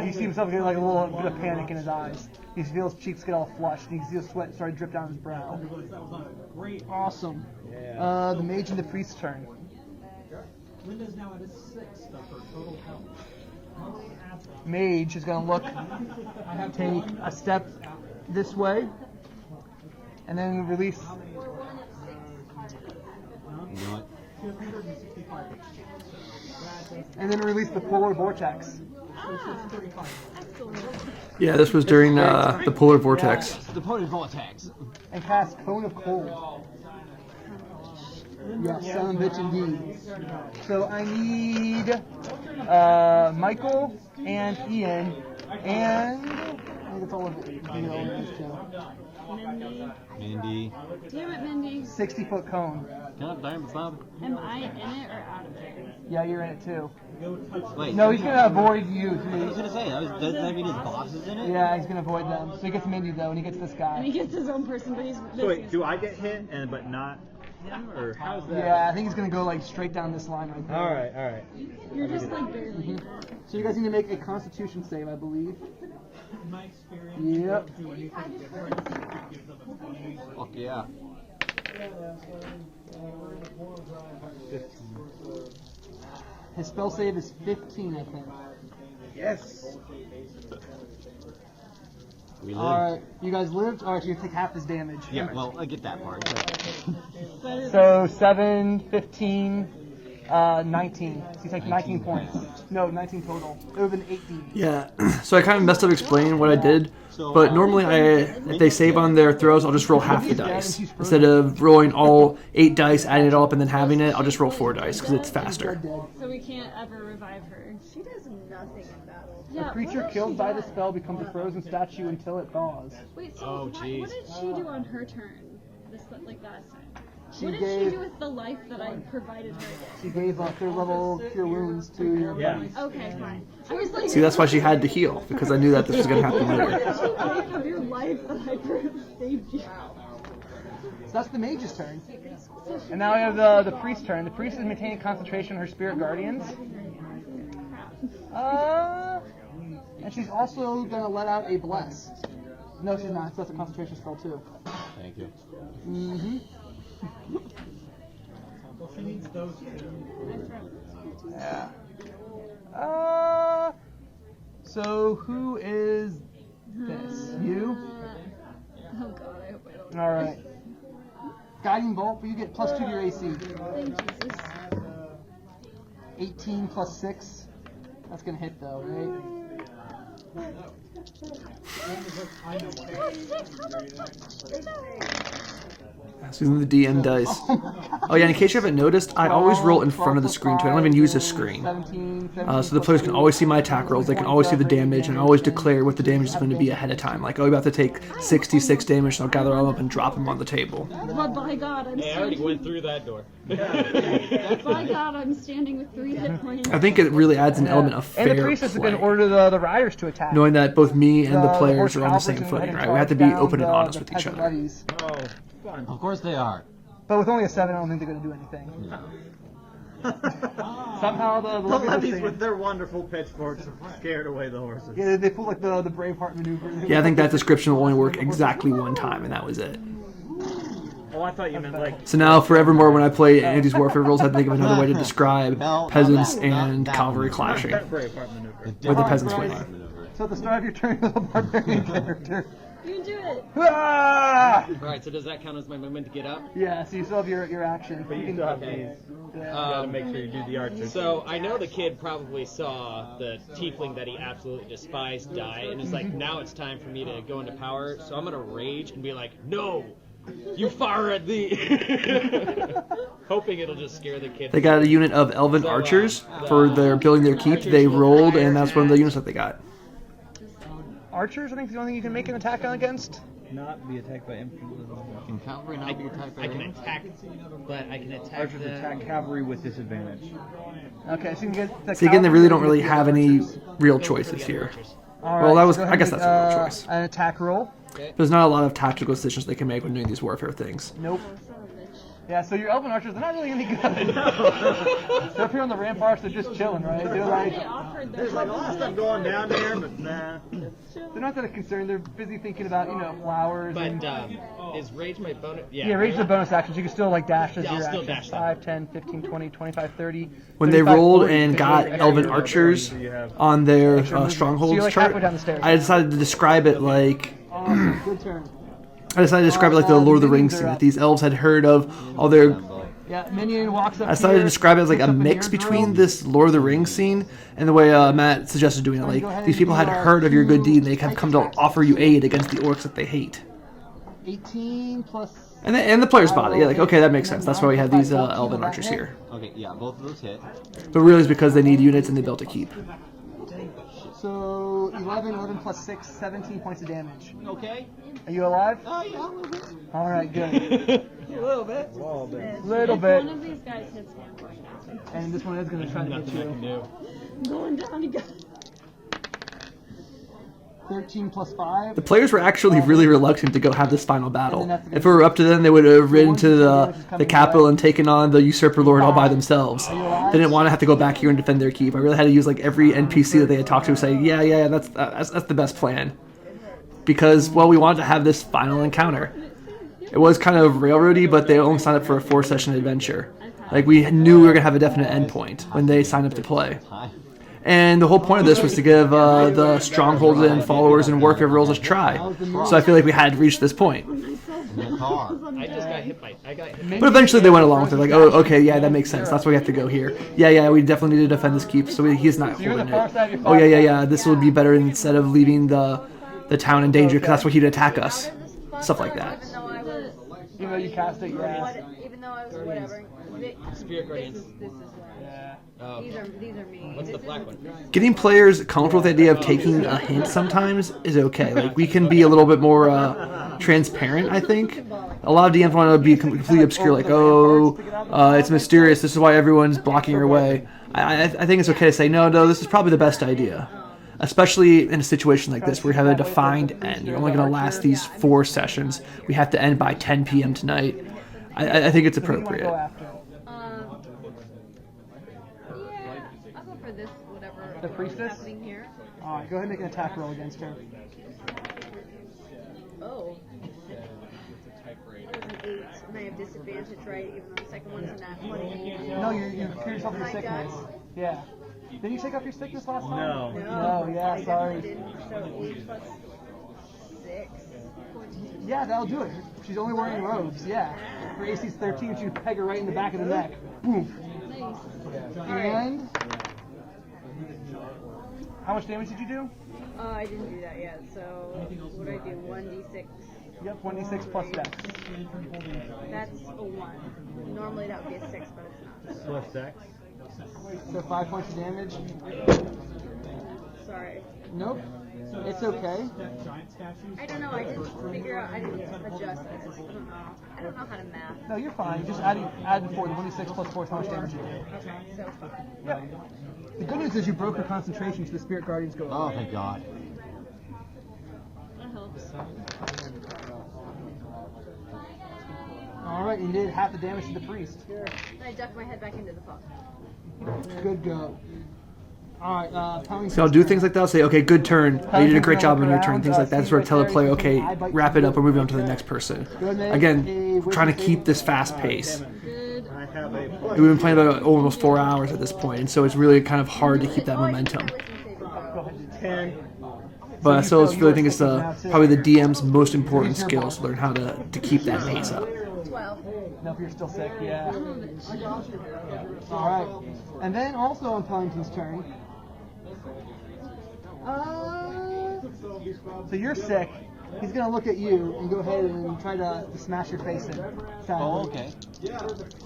G: You see himself get like a little bit of panic in his eyes. He feels his cheeks get all flushed. And you see the sweat start to drip down his brow. Awesome.
D: Yeah.
G: The mage and the priest's turn.
H: Linda's now at a 6 of her total health.
G: Mage is gonna look, take a step this way, and then release.
B: You know what?
G: And then release the polar vortex.
A: Yeah, this was during the polar vortex.
B: The polar vortex.
G: And cast Cone of Cold. Yes, son of a bitch indeed. So I need Michael and Ian and I think that's all of it.
B: Mindy.
F: Damn it, Mindy.
G: 60-foot cone.
B: Can I Diamond Bob?
F: Am I in it or out of it?
G: Yeah, you're in it too.
B: Wait.
G: No, he's gonna avoid you.
B: I was gonna say, doesn't that mean his boss is in it?
G: Yeah, he's gonna avoid them. So he gets Mindy though, and he gets this
F: And he
G: guy.
F: gets his own person, but he's.
D: So wait, do I get hit but not him, or how's that?
G: Yeah, I think he's gonna go like straight down this line right there.
D: Alright.
F: You're just like barely.
G: So you guys need to make a Constitution save, I believe.
H: In my experience,
G: Yep.
H: do anything different, it gives them a 20.
B: Fuck yeah.
G: His spell save is 15, I think.
D: Yes!
B: We live.
G: Alright, you guys lived? Alright, so you take half his damage.
B: Yeah, well, I get that part. But...
G: So 7, 15, 19. So you take 19 points. No, 19 total. It would have been 18.
A: Yeah, so I kind of messed up explaining what I did, but normally if they save on their throws, I'll just roll half the dice. Instead of rolling all 8 dice, adding it all up, and then having it, I'll just roll 4 dice, because it's faster.
F: So we can't ever revive her.
C: She does nothing in battle.
F: Yeah,
G: A creature
F: what does
G: killed
F: she
G: by
F: do?
G: the spell becomes a frozen statue until it thaws.
F: Wait, so
B: Oh,
F: what
B: jeez.
F: did she do on her turn? This like last time.
G: She
F: What did
G: gave-
F: she do with the life that I provided her with?
G: She gave 3rd level cure wounds to your
D: Yeah.
F: Okay, fine. I was like,
A: See, that's why she had to heal, because I knew that this was going to happen
F: what
A: later.
F: did you make of your life that I saved you?
G: So that's the mage's turn. And now we have the priest's turn. The priest is maintaining concentration on her spirit guardians. And she's also going to let out a bless. No, she's not. So that's a concentration spell too.
B: Thank you.
G: Mm-hmm.
H: She needs those two.
G: Yeah. So who is this? You?
F: Oh god, I hope I don't.
G: All right. Guiding bolt, but you get +2 to your AC.
F: Thank Jesus.
G: 18 + 6. That's gonna hit though, right?
A: That's using the DM dice. Oh yeah, in case you haven't noticed, I always roll in front of the screen too. I don't even use a screen.
G: 17,
A: So the players can always see my attack rolls, they can always see the damage, and I always declare what the damage is going to be ahead of time. Like, oh, you're about to take 66 damage, so I'll gather all up and drop them on the table.
F: But by God, I'm
E: Hey, I already
F: standing.
E: went through that door.
F: By God, I'm standing with 3 hit points.
A: I think it really adds an element of
G: And
A: fair
G: the priestess is
A: play,
G: going to order the riders to attack.
A: knowing that both me and the
G: horse
A: players are on the
G: cavalry's
A: same
G: gonna go ahead
A: footing,
G: and
A: right? We have to
G: charge
A: be open
G: down
A: and honest
G: the
A: with each
G: peasant
A: other.
G: levies.
H: Oh, fun.
B: Of course they are.
G: But with only a 7, I don't think they're going to do anything. Somehow the
D: The
G: levies
D: levies
G: are
D: with their wonderful pitchforks scared away the horses.
G: Yeah, they pull like the Braveheart maneuver.
A: Yeah, I think that description will only work exactly one time, and that was it.
D: Oh, I thought you meant like.
A: So now, forevermore, when I play any of these warfare rules, I have to think of another way to describe peasants and cavalry clashing,
D: Braveheart maneuver.
A: with the peasants winning.
G: So at the start of your turn, you're the barbarian character.
F: You can do it.
G: Ah!
E: Alright, so does that count as my movement to get up?
G: Yeah, so you still have your action.
D: But you still have
E: Okay.
D: these. You gotta make sure you do the archer.
E: So I know the kid probably saw the tiefling that he absolutely despised die, and it's like, now it's time for me to go into power, so I'm gonna rage and be like, no! You fire at thee! Hoping it'll just scare the kid.
A: They got a unit of elven archers for their building their keep. They rolled, and that's one of the units that they got.
G: Archers, I think, is the only thing you can make an attack on against.
D: Not be attacked by infantry.
B: Can cavalry not be attacked by
E: I can
B: range?
E: attack, but I can attack
D: Archers
E: them.
D: attack cavalry with disadvantage.
G: Okay, so you can get the
A: See, again, they
G: cavalry
A: really don't
G: and
A: really
G: the
A: have any
G: archers.
A: real choices here.
G: All
A: Well, that
G: so
A: was-
G: go
A: I
G: ahead
A: guess
G: and
A: that's a real
G: make,
A: choice.
G: An attack roll.
A: There's not a lot of tactical decisions they can make when doing these warfare things.
G: Nope. Yeah, so your elven archers, they're not really any good. They're up here on the ramparts, they're just chilling, right? They're like,
F: They offered
D: There's like, last I'm going down there, but nah.
G: they're not that concerned. They're busy thinking about, flowers and...
E: But, is rage my bonus?
G: Yeah, rage the bonus actions. You can still dash as
E: Yeah, I'll
G: your
E: still
G: actions.
E: dash them.
G: 5, 10, 15, 20, 25, 30.
A: When they
G: 35,
A: rolled
G: 40,
A: and got
G: extra
A: elven
G: movement.
A: archers on their
G: Extra movement. So
A: strongholds
G: you're like
A: chart,
G: halfway down the stairs.
A: I decided to describe it like
G: Awesome, good turn.
A: the Lord of the Rings thing, that these elves had heard of all their.
G: Yeah, minion walks up
A: I decided to
G: here,
A: describe it as like
G: picks
A: a
G: up an
A: mix
G: air
A: between
G: drill.
A: this Lord of the Rings scene and the way Matt suggested doing it. Like, these people had heard of your good deed and they have come to offer you aid against the orcs that they hate.
G: 18 plus...
A: And the players bought it. Yeah, like, okay, that makes sense. That's why we have these elven archers here.
B: Okay, yeah, both of those hit.
A: But really it's because they need units and they built a keep.
G: So 11 plus 6, 17 points of damage.
B: Okay.
G: Are you alive?
B: Oh, yeah, a little bit.
G: All right, good.
B: A little bit.
G: Little
F: If
G: bit.
F: one of these guys hits me, I'm going down.
G: And this one is going to try to
E: Nothing I
G: hit
E: can
G: you.
E: do.
F: I'm going down again.
G: 13 plus 5.
A: The players were actually really reluctant to go have this final battle. If it were up to them, they would have ridden to the capital and taken on the usurper lord all by themselves. They didn't want to have to go back here and defend their keep. I really had to use like every NPC that they had talked to say, yeah, that's the best plan. Because, well, we wanted to have this final encounter. It was kind of railroady, but they only signed up for a 4-session adventure. Like, we knew we were going to have a definite endpoint when they signed up to play. And the whole point of this was to give the Strongholds and Followers and Warfare rules a try. So I feel like we had reached this point.
B: In the car.
E: I just got hit by.
A: But eventually they went along with it, like, oh, okay, yeah, that makes sense. That's why we have to go here. Yeah, we definitely need to defend this keep, so he's not holding it. Oh, yeah, this will be better instead of leaving the town in danger, because that's where he'd attack us. Stuff like that.
C: Even though I was,
G: Even though you cast it, your ass.
C: even though I was whatever.
E: Spirit Guardians.
C: This is
E: Oh,
C: these are me.
E: what's the
C: This
E: black
C: is-
E: one?
A: Getting players comfortable with the idea of taking a hint sometimes is okay. Like, we can be a little bit more transparent, I think. A lot of DMs want to be completely obscure, like, oh, it's mysterious, this is why everyone's blocking your way. I think it's okay to say, no, this is probably the best idea. Especially in a situation like this where we have a defined end. You're only going to last these 4 sessions. We have to end by 10 p.m. tonight. I think it's appropriate.
C: Yeah, I'll go for this. Whatever.
G: The priestess?
C: Happening here.
G: Alright, go ahead and make an attack roll against her.
C: Oh. was an 8, and I have disadvantage, right? Even though the second one's a nat 20.
G: No, you cure yourself of your
C: I
G: sickness.
C: die?
G: Yeah. Didn't you take off your sickness last time?
D: No.
G: No, yeah,
C: I
G: sorry.
C: definitely didn't. So 8 plus 6. 14.
G: Yeah, that'll do it. She's only wearing robes, yeah. Her AC's 13, she would peg her right in the back of the neck. Boom.
F: Nice.
G: And how much damage did you do?
C: I didn't do that yet, so what do I do? 1d6.
G: Yep, 26 plus dex.
C: That's a 1. Normally that would be a 6, but it's not.
D: Plus dex.
G: So 5 points of damage.
C: Sorry.
G: Nope. It's okay.
C: I don't know, I didn't figure out, I didn't adjust this. I don't know how to math.
G: No, you're fine. Just add 4. The 26 plus 4 is how much damage you do.
C: Okay, so 5.
G: Yep. The good news is you broke her concentration, so the spirit guardians go
B: Oh,
G: away.
B: thank God.
F: That helps.
G: Alright, you did half the damage to the priest.
C: Then I duck my head back into the fog.
G: Good go. Alright, Pellington.
A: So I'll do things like that. I'll say, okay, good turn. You did a great job on your turn. Things like that. Sort of tell the player, okay, wrap it up. We're moving on to the next person. Again, trying to keep this fast pace.
F: Good.
D: I have a plus.
A: We've been playing about almost 4 hours at this point, and so it's really kind of hard to keep that momentum.
G: Go ahead.
D: 10.
A: But I still really think it's probably the DM's most important skills to learn how to keep that pace up.
C: 12.
G: No, if you're still sick, yeah. Alright. And then also on Pellington's turn. So you're sick. He's gonna look at you and go ahead and try to smash your face in.
B: Oh, okay.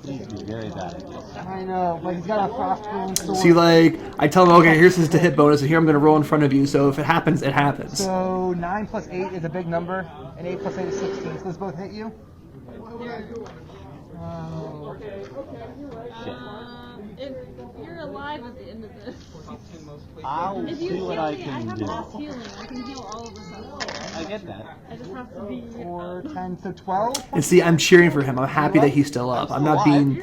B: He's very bad at this.
G: I know, but he's got a frost-grown sword.
A: See, like, I tell him, okay, here's his to hit bonus, and here I'm going to roll in front of you, so if it happens, it happens.
G: So 9 plus 8 is a big number, and 8 plus 8 is 16. So those both hit you? Oh.
F: If you're alive at the end of this,
B: I'll
F: if you
B: see
F: heal
B: what
F: me,
B: I
F: I
B: can
F: have
B: do.
F: mass healing. I can heal all of us.
B: I get that.
F: I just have to be.
G: 4, 10, so 12?
A: And see, I'm cheering for him. I'm happy that he's still up. I'm not being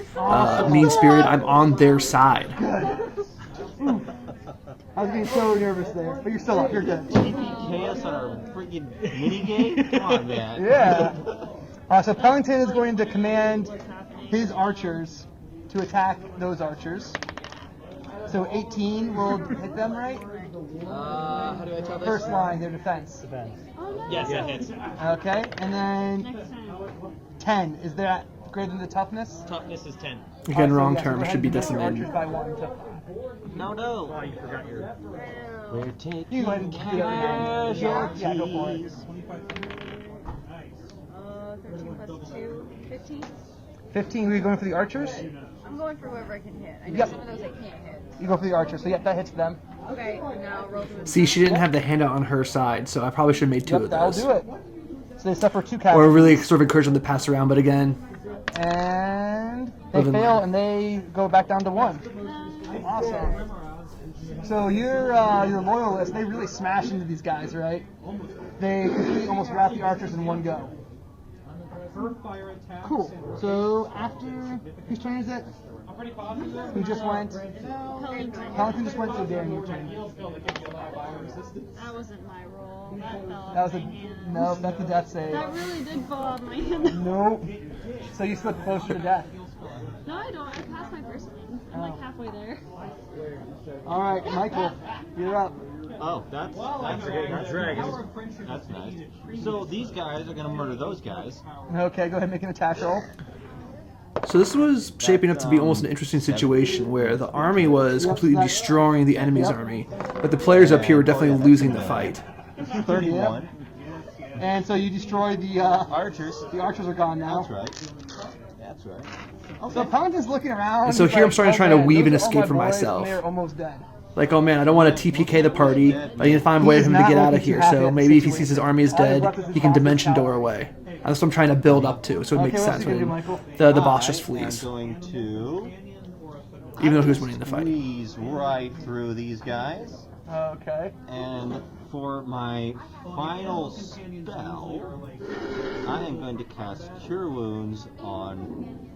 A: mean-spirited. I'm on their side.
G: Good. I was getting so nervous there, but you're still up. You're good.
B: TPK us on our freaking minigame? Come on, man.
G: Yeah. So Pellington is going to command his archers to attack those archers. So 18 will hit them, right?
E: How do I tell this?
G: First line, their defense.
E: Yes, that hits.
G: Okay, and then
F: Next time.
G: 10. Is that greater than the toughness?
E: Toughness is 10.
A: Again, wrong
G: yes,
A: term.
G: go
A: It
G: ahead
A: should be
G: and make your
A: decimated.
G: archers by 1. So
B: No.
D: Oh, you forgot your.
B: We're
G: you
B: taking
G: can go ahead and do that. Yeah, go for it.
C: 13 plus 2, 15.
G: 15, were you going for the archers?
C: I'm going for whoever I can hit. I know
G: Yep.
C: some of those I can't hit.
G: You go for the archers, so yeah, that hits them.
C: Okay, now roll to
A: See, she didn't have the handout on her side, so I probably should have made 2
G: Yep,
A: of
G: that'll
A: those.
G: do it. So they suffer 2
A: Or
G: casualties.
A: really sort of encourage them to pass around, but again,
G: And they
A: Live in
G: fail,
A: line.
G: and they go back down to 1. Awesome. So your loyalists, they really smash into these guys, right? They completely almost wrap the archers in one go. Cool. So after whose turn is it? Who just went? Pellington just went, so Darren, your turn.
F: That wasn't my roll. That fell
G: That
F: off
G: was
F: my
G: a
F: hand.
G: no. That's a death save.
F: That really did fall off my hand.
G: Nope. So you slip closer to death.
F: No, I don't. I passed my first one. I'm like halfway there.
G: All right, Michael, you're up.
B: Oh, that's nice. So these guys are gonna murder those guys.
G: Okay, go ahead and make an attack roll.
A: so this was shaping up to be almost an interesting situation where the army was completely destroying the enemy's army, but the players up here were definitely losing the fight.
B: 31.
G: And so you destroy the
B: Archers.
G: The archers are gone now.
B: That's right. That's right.
G: So Pellington's looking around.
A: And so
G: he's
A: here I'm
G: like,
A: starting to
G: oh,
A: try to
G: man,
A: weave an
G: those are all
A: escape
G: my
A: for
G: boys,
A: myself.
G: And they're almost dead.
A: Like, oh man, I don't want to TPK the party. I need to find a way for him to get out of here. So maybe if he sees his army is dead, he can dimension door away. That's what I'm trying to build up to, so it makes
G: Okay, what's
A: sense
G: he gonna do,
A: when
G: Michael?
A: the boss just
B: I'm
A: flees,
B: going to
A: even though he was winning the fight.
B: squeeze right through these guys.
G: Okay.
B: And for my final spell, I am going to cast Cure Wounds on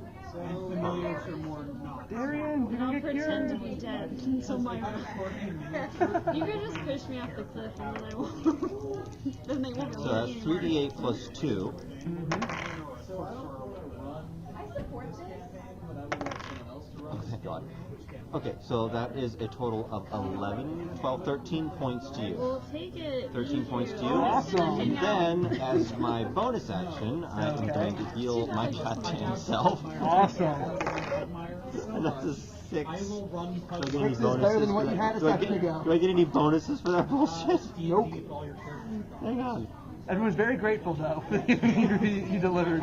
G: Darian, you
F: I'll
G: don't get
F: pretend to
G: cured.
F: be dead until my You could just push me off the cliff and then I won't. Then they won't
B: So that's
F: really
B: 3d8 plus 2. Oh, thank God. Okay, so that is a total of 11, 12, 13 points to you.
F: We'll take it.
B: 13 points to you.
G: Awesome.
B: And then, as my bonus action, I am going to heal my goddamn self.
G: Awesome.
B: And that's a 6. Do I get any
G: Six is better than what you had a
B: do I
G: second ago.
B: do I get any bonuses for that bullshit?
G: Nope.
B: Hang on.
G: Everyone's very grateful though. you delivered.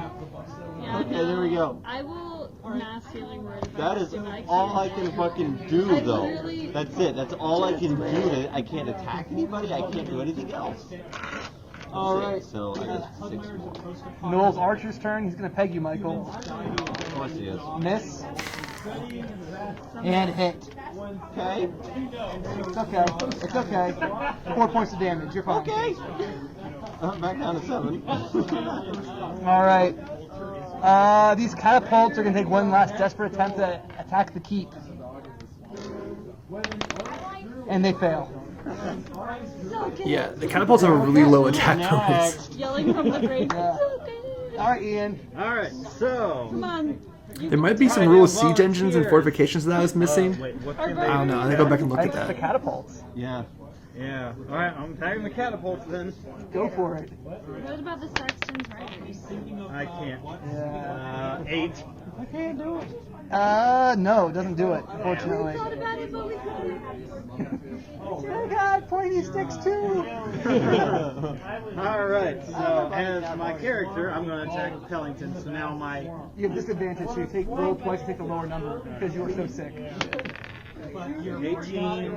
F: Yeah,
B: Okay, there we go.
F: I will mass healing word. if
B: That
F: I
B: is
F: do, but I
B: all I
F: can't.
B: can fucking do,
F: I
B: though.
F: literally
B: That's it. That's all I can do.
F: just
B: I can't attack anybody. I can't do anything else.
G: All right.
B: So I guess 6 more.
G: Noel's Archer's turn. He's gonna peg you, Michael.
B: Of course he is.
G: Miss. And hit.
B: Okay.
G: It's okay. It's okay. 4 points of damage. You're fine.
B: Okay. Back down to 7.
G: All right. These catapults are gonna take one last desperate attempt to attack the keep, and they fail.
A: Yeah, the catapults have a really low attack bonus.
F: Yelling from the grave.
G: Yeah.
F: It's okay.
G: All right, Ian.
D: All right, so.
F: Come on.
A: There might be some rule of siege engines and fortifications that I was missing.
D: Wait, what
F: Our
D: can
A: I
D: they
A: don't
D: do?
A: know. I think I'll go back and look at
G: It's the
A: that.
G: catapults.
B: Yeah.
D: Yeah. All right, I'm attacking the catapults then.
G: Go for it.
F: What about the Saxton's Riders?
D: I can't.
G: Yeah.
D: 8.
G: I can't do it. No, it doesn't do it, unfortunately.
F: We thought about it, but we couldn't.
G: Oh God, pointy sticks too.
D: All right, so as my character, I'm going to attack Pellington. So now my
G: You have disadvantage, so you take roll twice to take the lower number because you were so sick.
D: 18,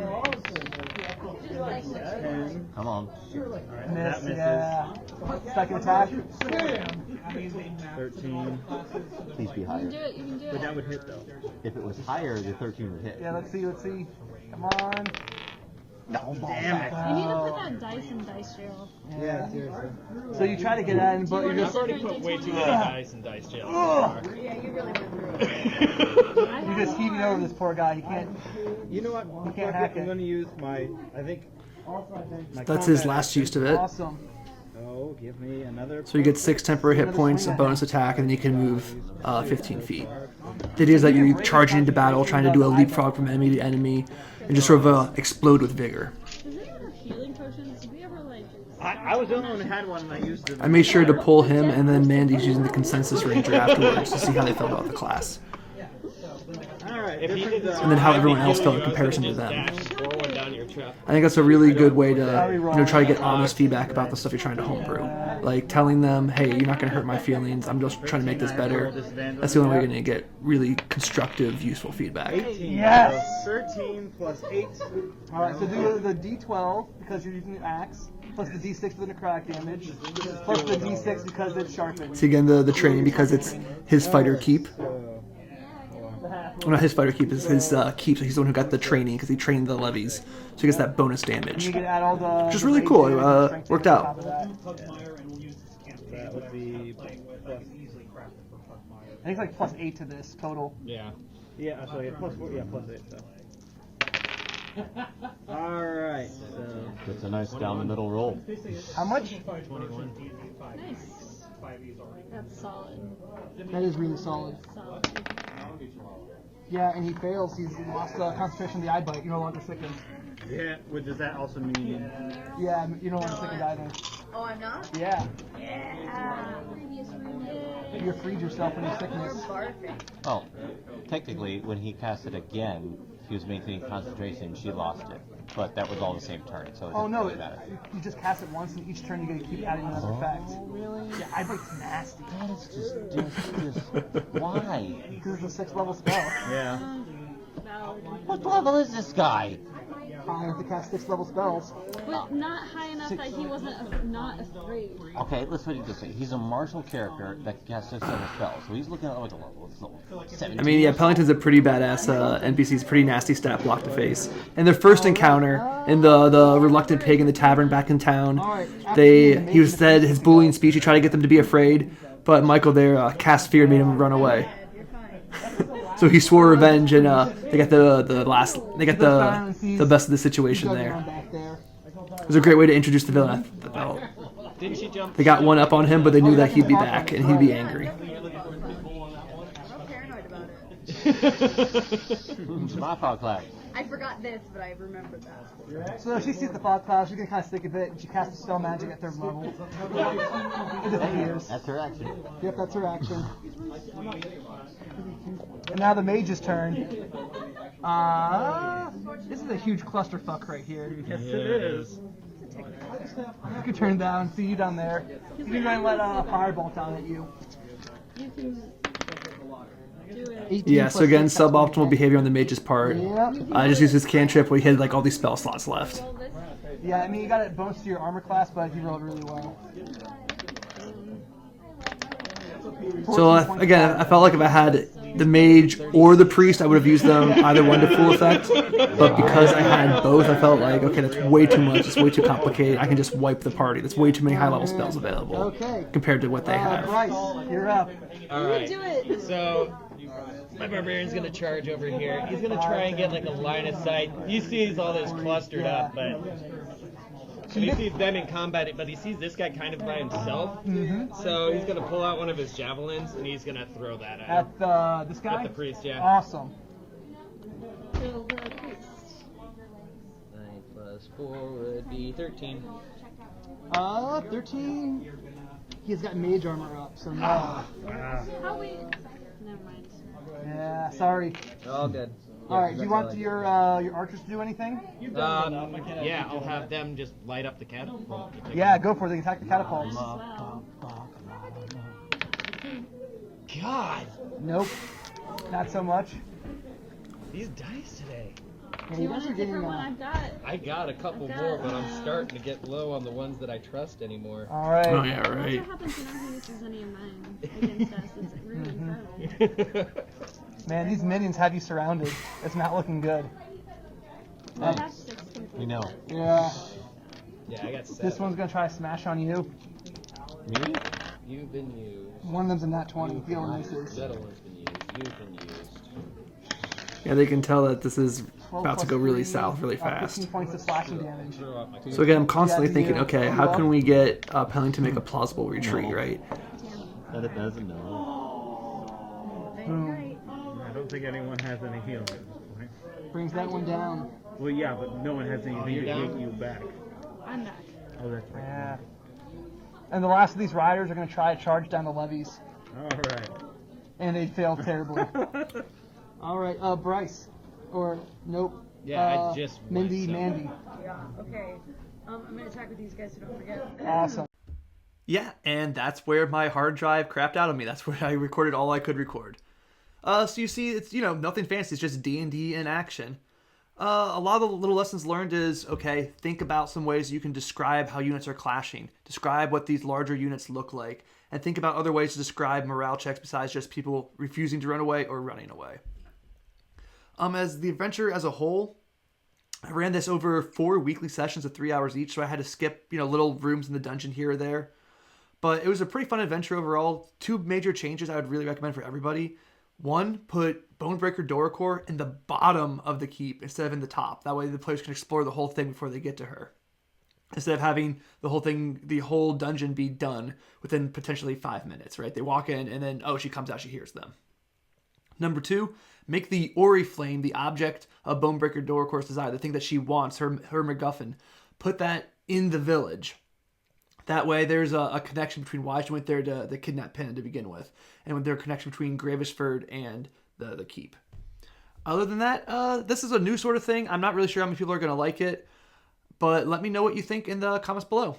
D: 10.
B: Come on.
D: That
G: Miss,
D: misses.
G: yeah. Second attack.
D: 13.
B: Please be
F: You can
B: higher.
F: do it. You can do
D: But
F: it.
D: that would hit though.
B: If it was higher, the 13 would hit.
G: Yeah, let's see. Come on.
D: Damn it.
F: You need to put that dice in dice jail.
D: Yeah, seriously.
G: So you try to get at him, but you're
F: I've
G: just
F: already
E: Put way too many dice in dice jail.
C: Yeah, you really went through it.
G: you're just heaving over this poor guy. He can't.
D: You know what?
G: You can't hack
D: I'm
G: it.
D: going to use my, I think. My
A: That's his
D: combat
A: last
D: action.
A: use of it.
G: Awesome.
D: So give me another.
A: So you get 6 temporary hit points, a bonus attack, and then you can move 15 feet. The idea is that you're charging into battle, trying to do a leapfrog from enemy to enemy, and just sort of explode with vigor.
F: Does anyone have healing potions? Did we ever like?
D: I was the only one who had one and I used it.
A: I made sure to pull him and then Mandy's using the consensus ranger afterwards to see how they felt about the class.
D: Alright,
E: If he did this,
A: And then how everyone
E: I'd be
A: else felt in
E: healing you,
A: comparison
E: I
A: to
E: could've
A: them.
E: just dashed forward down your trap.
A: I think that's a really good way to try to get honest feedback about the stuff you're trying to homebrew. Like telling them, hey, you're not going to hurt my feelings. I'm just trying to make this better. That's the only way you're going to get really constructive, useful feedback.
D: 18.
G: Yes!
D: So 13 plus 8.
G: All right, so do the D12 because you're using the axe, plus the D6 for the necrotic damage, plus the D6 because it's sharpened.
A: See again the training because it's his fighter keep. Well, not his fighter keep, it's his keep. So he's the one who got the training because he trained the levies. So he gets that bonus
G: And
A: damage.
G: you can add all the.
A: Which is
G: the
A: really
G: rage
A: cool.
G: damage and strength
A: Worked
G: damage on
A: out.
G: top of that.
D: That would be plus.
G: I think it's like plus 8 to this total.
E: Yeah.
D: Yeah, so yeah, plus 4. Yeah, plus 8. So. Alright, so.
B: It's a nice down the middle roll.
G: How much?
E: 21.
F: Nice. That's solid.
G: That is really solid.
F: Solid.
G: Yeah, and he fails. He's lost concentration of the eye bite. You're no longer sickened.
D: Yeah, well, does that also mean.
G: Yeah, you're no longer sickened either.
C: Oh, I'm not?
G: Yeah,
F: Yay.
G: you freed yourself from your sickness.
C: Barfing.
B: Oh, technically, when he cast it again, if he was maintaining concentration, she lost it. But that was all the same turn, so it
G: Oh
B: doesn't
G: no,
B: really matter.
G: you just cast it once, and each turn you get to keep adding another effect.
B: Really?
G: Yeah, eye bite's nasty.
B: That is just why?
G: Because it's a 6th level spell.
D: Yeah.
F: Valid.
B: What level is this guy?
G: I have to cast 6th level spells.
F: But not high enough that he wasn't not afraid.
B: Okay, let's put it this way. He's a martial character that casts 6 level spells, so he's looking at like a level 17.
A: I mean, yeah, Pellington's a pretty badass NPC's pretty nasty stat block to face. And their first encounter in the reluctant pig in the tavern back in town, he was said his bullying speech. He tried to get them to be afraid, but Michael there cast fear, made him run away. So he swore revenge, and they got the best of the situation there. It was a great way to introduce the villain. I felt.
E: Didn't she jump?
A: They got one up on him, but they knew that he'd be back and he'd be angry.
B: My fog cloud.
C: I forgot this, but I remembered that.
G: So she sees the fog cloud, she's gonna kind of stick a bit, and she casts a spell magic at 3rd level. It disappears.
B: That's her action.
G: Yep, that's her action. And now the mage's turn. This is a huge clusterfuck right here.
D: Yes, it is.
G: You can turn down, see you down there. You can go and let a firebolt down at you.
F: You can do it.
G: 18
A: Yeah, so
G: plus
A: again,
G: 6, that's
A: suboptimal
G: 20.
A: behavior on the mage's part.
G: Yep.
A: I just used his cantrip where he had like all these spell slots left.
F: Roll this.
G: Yeah, I mean, you got it bonus to your armor class, but you rolled really well.
A: So again, I felt like if I had the mage or the priest, I would have used them either one to full effect. But because I had both, I felt like, okay, that's way too much. It's way too complicated. I can just wipe the party. There's way too many high-level spells available
G: Okay.
A: compared to what they have.
G: Bryce, you're up.
E: Alright.
F: Do it.
E: So, my barbarian's gonna charge over here. He's gonna try and get like a line of sight. He sees all this clustered up, but he sees them in combat, but he sees this guy kind of by himself. So he's gonna pull out one of his javelins and he's gonna throw that at him.
G: At this guy?
E: At the priest, yeah.
G: Awesome.
F: Kill the priest.
E: 9 plus 4 would be 13.
G: 13. He's got mage armor up, so no.
F: How we? Never mind.
G: Yeah, sorry.
E: All good.
G: Alright, do you want your archers to do anything?
E: Yeah, I'll have them just light up the catapult.
G: Yeah, go for it. They can attack the catapults.
F: Well,
E: God,
G: Nope. Not so much.
E: these dice today.
G: Yeah,
F: do
G: you
F: you
G: guys
F: want
G: are
F: a
G: getting
F: different one? I've got.
E: I got a couple more, but I'm starting to get low on the ones that I trust anymore.
G: Alright.
A: Oh yeah,
F: That's
A: right.
F: what happens when I use any of mine against us. It's really incredible.
G: Man, these minions have you surrounded. It's not looking good.
F: I have 6 complete.
B: We know.
G: Yeah.
E: Yeah, I got 7.
G: This one's gonna try to smash on you.
B: Me?
E: You've been used.
G: One of them's a nat 20. The other one misses.
E: The other one's been used. You've been used.
A: Yeah, they can tell that this is
G: 12
A: about to
G: plus
A: go really
G: 3,
A: south really
G: 15
A: fast.
G: points of slashing damage.
E: Throw out my
A: So again, I'm constantly
G: Yeah,
A: thinking,
G: you-
A: okay, how can we get Pellington to make a plausible retreat, right?
B: That it doesn't know.
G: Boom.
D: I don't think anyone has any healing at this point.
G: Brings that one down.
D: Well, yeah, but no one has anything
E: you're
D: to
E: down?
D: get you back.
F: I'm back.
D: Oh, that's right.
G: Yeah. And the last of these riders are gonna try to charge down the levies.
D: All right.
G: And they failed terribly. Alright, Bryce. Or, nope.
E: Yeah, I just went,
G: Mindy,
E: so-
G: Mandy.
C: Yeah, okay. I'm gonna attack with these guys so don't forget.
G: Awesome.
A: Yeah, and that's where my hard drive crapped out on me. That's where I recorded all I could record. So you see, it's, nothing fancy. It's just D&D in action. A lot of the little lessons learned is, okay, think about some ways you can describe how units are clashing. Describe what these larger units look like. And think about other ways to describe morale checks besides just people refusing to run away or running away. As the adventure as a whole, I ran this over 4 weekly sessions of 3 hours each, so I had to skip, little rooms in the dungeon here or there. But it was a pretty fun adventure overall. 2 major changes I would really recommend for everybody. 1, put Bonebreaker Doracore in the bottom of the keep instead of in the top. That way the players can explore the whole thing before they get to her. Instead of having the whole dungeon be done within potentially 5 minutes, right? They walk in and then, she comes out, she hears them. Number 2, make the Oriflame the object of Bonebreaker Doracore's desire, the thing that she wants, her MacGuffin. Put that in the village. That way there's a connection between why she went there to kidnap Pin to begin with, and there's a connection between Gravishford and the keep. Other than that, this is a new sort of thing. I'm not really sure how many people are going to like it, but let me know what you think in the comments below.